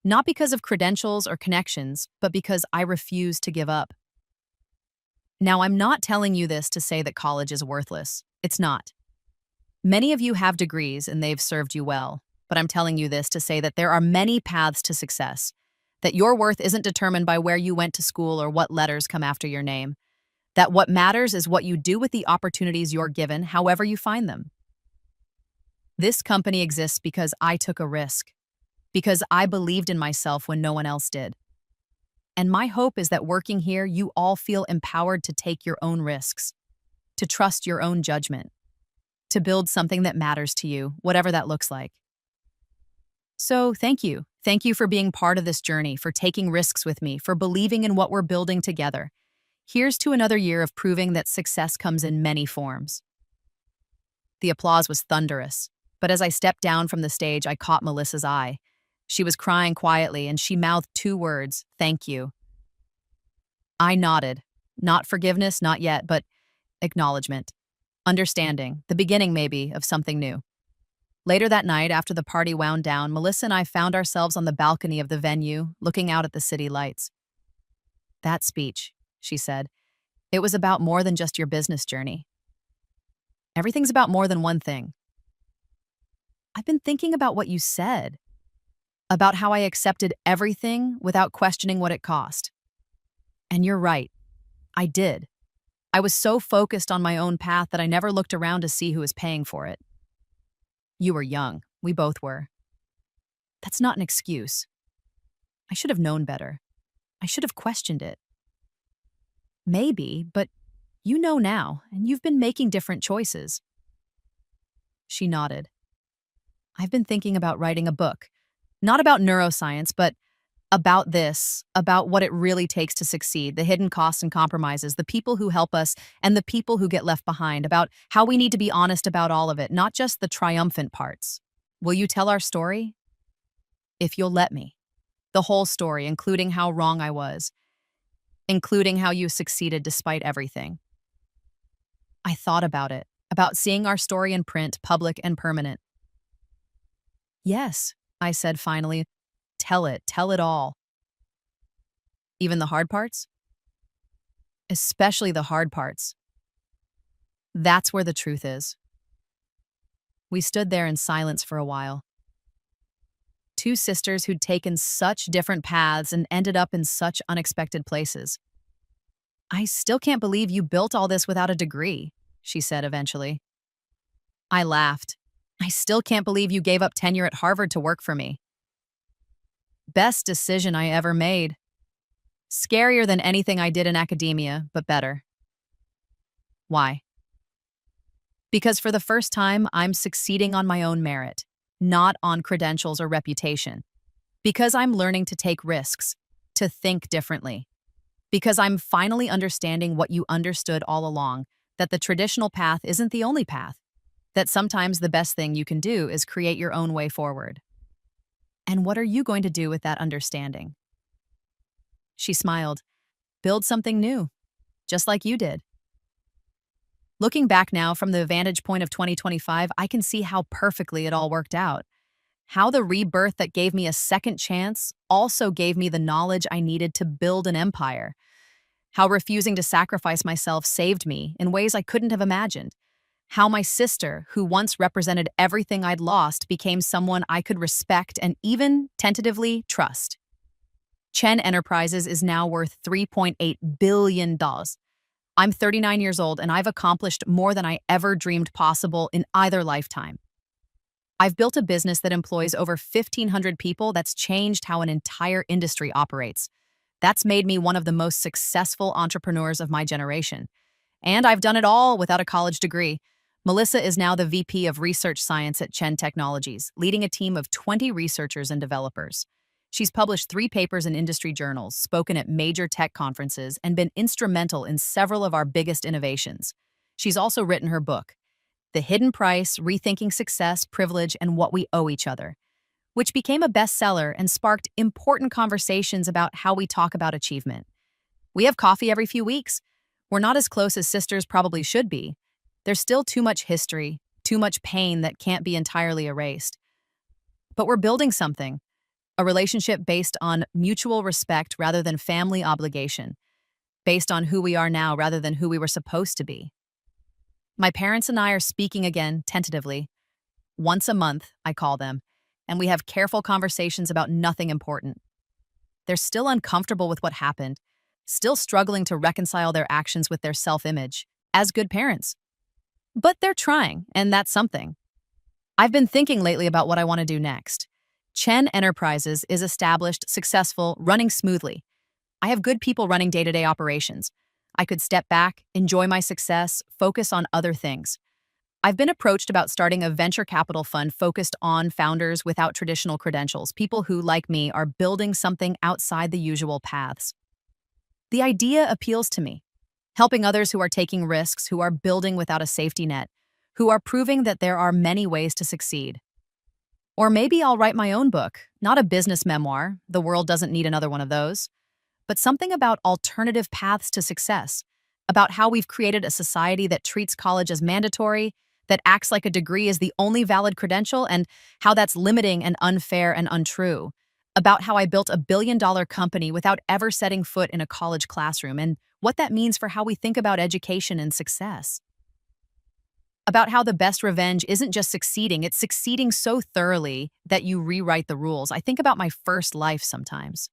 Not because of credentials or connections, but because I refused to give up. Now, I'm not telling you this to say that college is worthless. It's not. Many of you have degrees and they've served you well, but I'm telling you this to say that there are many paths to success, that your worth isn't determined by where you went to school or what letters come after your name, that what matters is what you do with the opportunities you're given, however you find them. This company exists because I took a risk, because I believed in myself when no one else did. And my hope is that working here, you all feel empowered to take your own risks, to trust your own judgment, to build something that matters to you, whatever that looks like. So thank you. Thank you for being part of this journey, for taking risks with me, for believing in what we're building together. Here's to another year of proving that success comes in many forms. The applause was thunderous, but as I stepped down from the stage, I caught Melissa's eye. She was crying quietly, and she mouthed two words, "Thank you." I nodded. Not forgiveness, not yet, but acknowledgement. Understanding, the beginning maybe, of something new. Later that night, after the party wound down, Melissa and I found ourselves on the balcony of the venue, looking out at the city lights. "That speech," she said, "it was about more than just your business journey. Everything's about more than one thing. I've been thinking about what you said, about how I accepted everything without questioning what it cost. And you're right, I did. I was so focused on my own path that I never looked around to see who was paying for it. You were young. We both were. That's not an excuse. I should have known better. I should have questioned it. Maybe, but you know now, and you've been making different choices." She nodded. "I've been thinking about writing a book. Not about neuroscience, but about this, about what it really takes to succeed, the hidden costs and compromises, the people who help us, and the people who get left behind, about how we need to be honest about all of it, not just the triumphant parts. Will you tell our story? If you'll let me. The whole story, including how wrong I was, including how you succeeded despite everything." I thought about it, about seeing our story in print, public and permanent. "Yes," I said finally. Tell it all." "Even the hard parts?" "Especially the hard parts. That's where the truth is." We stood there in silence for a while. Two sisters who'd taken such different paths and ended up in such unexpected places. "I still can't believe you built all this without a degree," she said eventually. I laughed. "I still can't believe you gave up tenure at Harvard to work for me." "Best decision I ever made. Scarier than anything I did in academia, but better." "Why?" "Because for the first time, I'm succeeding on my own merit, not on credentials or reputation. Because I'm learning to take risks, to think differently. Because I'm finally understanding what you understood all along, that the traditional path isn't the only path, that sometimes the best thing you can do is create your own way forward. And what are you going to do with that understanding?" She smiled. "Build something new, just like you did." Looking back now from the vantage point of 2025, I can see how perfectly it all worked out. How the rebirth that gave me a second chance also gave me the knowledge I needed to build an empire. How refusing to sacrifice myself saved me in ways I couldn't have imagined. How my sister, who once represented everything I'd lost, became someone I could respect and even tentatively trust. Chen Enterprises is now worth $3.8 billion. I'm 39 years old and I've accomplished more than I ever dreamed possible in either lifetime. I've built a business that employs over 1,500 people that's changed how an entire industry operates. That's made me one of the most successful entrepreneurs of my generation. And I've done it all without a college degree. Melissa is now the VP of Research Science at Chen Technologies, leading a team of 20 researchers and developers. She's published 3 papers in industry journals, spoken at major tech conferences, and been instrumental in several of our biggest innovations. She's also written her book, The Hidden Price, Rethinking Success, Privilege, and What We Owe Each Other, which became a bestseller and sparked important conversations about how we talk about achievement. We have coffee every few weeks. We're not as close as sisters probably should be. There's still too much history, too much pain that can't be entirely erased. But we're building something, a relationship based on mutual respect rather than family obligation, based on who we are now rather than who we were supposed to be. My parents and I are speaking again, tentatively. Once a month, I call them, and we have careful conversations about nothing important. They're still uncomfortable with what happened, still struggling to reconcile their actions with their self-image, as good parents. But they're trying, and that's something. I've been thinking lately about what I want to do next. Chen Enterprises is established, successful, running smoothly. I have good people running day-to-day operations. I could step back, enjoy my success, focus on other things. I've been approached about starting a venture capital fund focused on founders without traditional credentials, people who, like me, are building something outside the usual paths. The idea appeals to me, helping others who are taking risks, who are building without a safety net, who are proving that there are many ways to succeed. Or maybe I'll write my own book, not a business memoir, the world doesn't need another one of those, but something about alternative paths to success, about how we've created a society that treats college as mandatory, that acts like a degree is the only valid credential, and how that's limiting and unfair and untrue, about how I built a billion-dollar company without ever setting foot in a college classroom, and what that means for how we think about education and success. About how the best revenge isn't just succeeding, it's succeeding so thoroughly that you rewrite the rules. I think about my first life sometimes,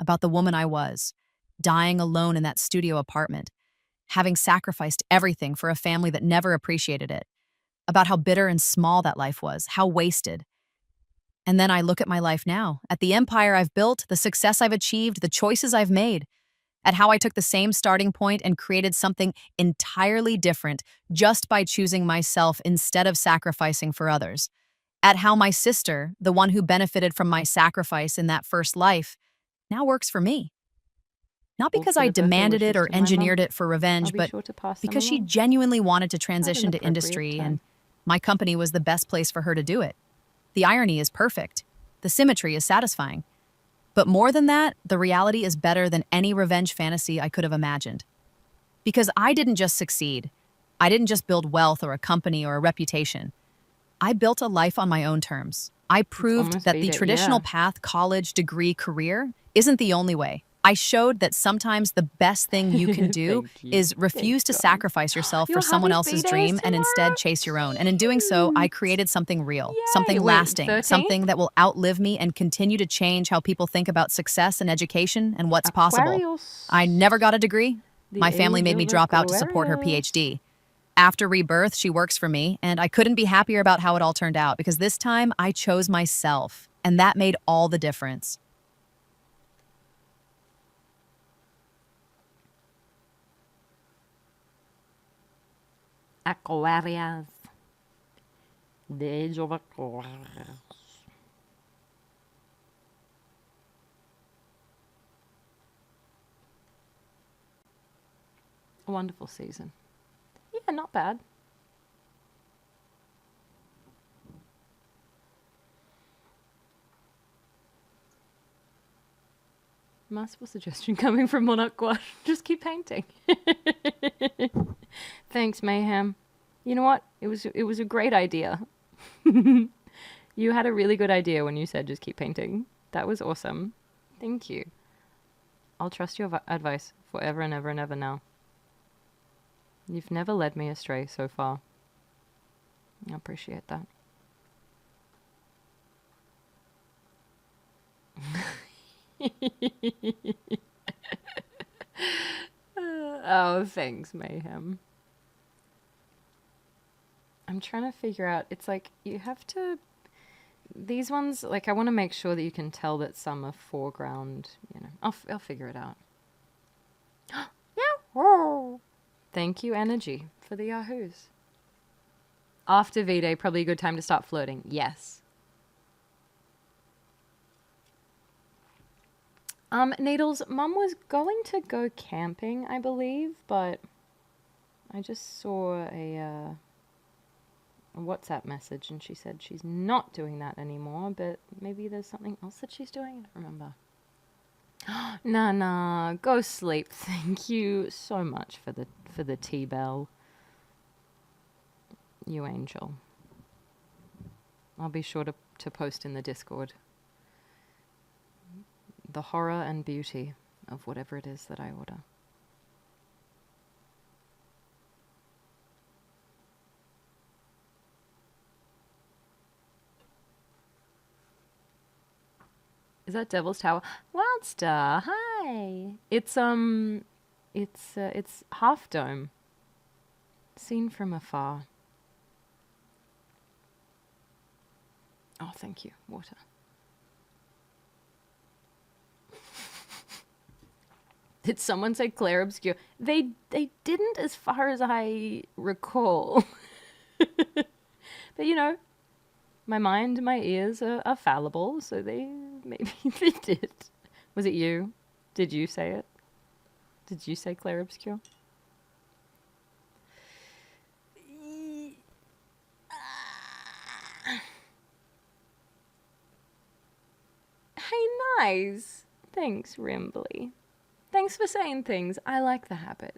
about the woman I was, dying alone in that studio apartment, having sacrificed everything for a family that never appreciated it, about how bitter and small that life was, how wasted. And then I look at my life now, at the empire I've built, the success I've achieved, the choices I've made, at how I took the same starting point and created something entirely different just by choosing myself instead of sacrificing for others, at how my sister, the one who benefited from my sacrifice in that first life, now works for me. Not because I demanded it or engineered it for revenge, but because she genuinely wanted to transition to industry, and my company was the best place for her to do it. The irony is perfect. The symmetry is satisfying. But more than that, the reality is better than any revenge fantasy I could have imagined. Because I didn't just succeed. I didn't just build wealth or a company or a reputation. I built a life on my own terms. I proved that the traditional path, college, degree, career, isn't the only way. I showed that sometimes the best thing you can do is refuse to sacrifice yourself for someone else's dream and instead chase your own. And in doing so, I created something real, something lasting, something that will outlive me and continue to change how people think about success and education and what's possible. I never got a degree. My family made me drop out to support her PhD. After Rebirth, she works for me, and I couldn't be happier about how it all turned out because this time I chose myself, and that made all the difference. Aquarius. The age of Aquarius. A wonderful season. Yeah, not bad. Masterful suggestion coming from Monarchwa. Just keep painting. Thanks, Mayhem. You know what? It was a great idea. You had a really good idea when you said just keep painting. That was awesome. Thank you. I'll trust your advice forever and ever and ever now. You've never led me astray so far. I appreciate that. Oh, thanks, Mayhem. I'm trying to figure out, it's like you have to, these ones, like I want to make sure that you can tell that some are foreground, you know. I'll figure it out. Yeah. Thank you, Energy, for the Yahoos. After V-Day, probably a good time to start flirting. Yes. Needles, Mum was going to go camping, I believe, but I just saw a WhatsApp message and she said she's not doing that anymore, but maybe there's something else that she's doing. I don't remember. Nah, go sleep. Thank you so much for the tea bell. You angel. I'll be sure to post in the Discord the horror and beauty of whatever it is that I order. Is that Devil's Tower? Wildstar, hi. It's Half Dome. Seen from afar. Oh, thank you. Water. Did someone say Claire Obscure? They didn't, as far as I recall. But you know, my mind and my ears are fallible, so maybe they did. Was it you? Did you say it? Did you say Claire Obscure? Hey, nice. Thanks, Rimbly. Thanks for saying things. I like the habit.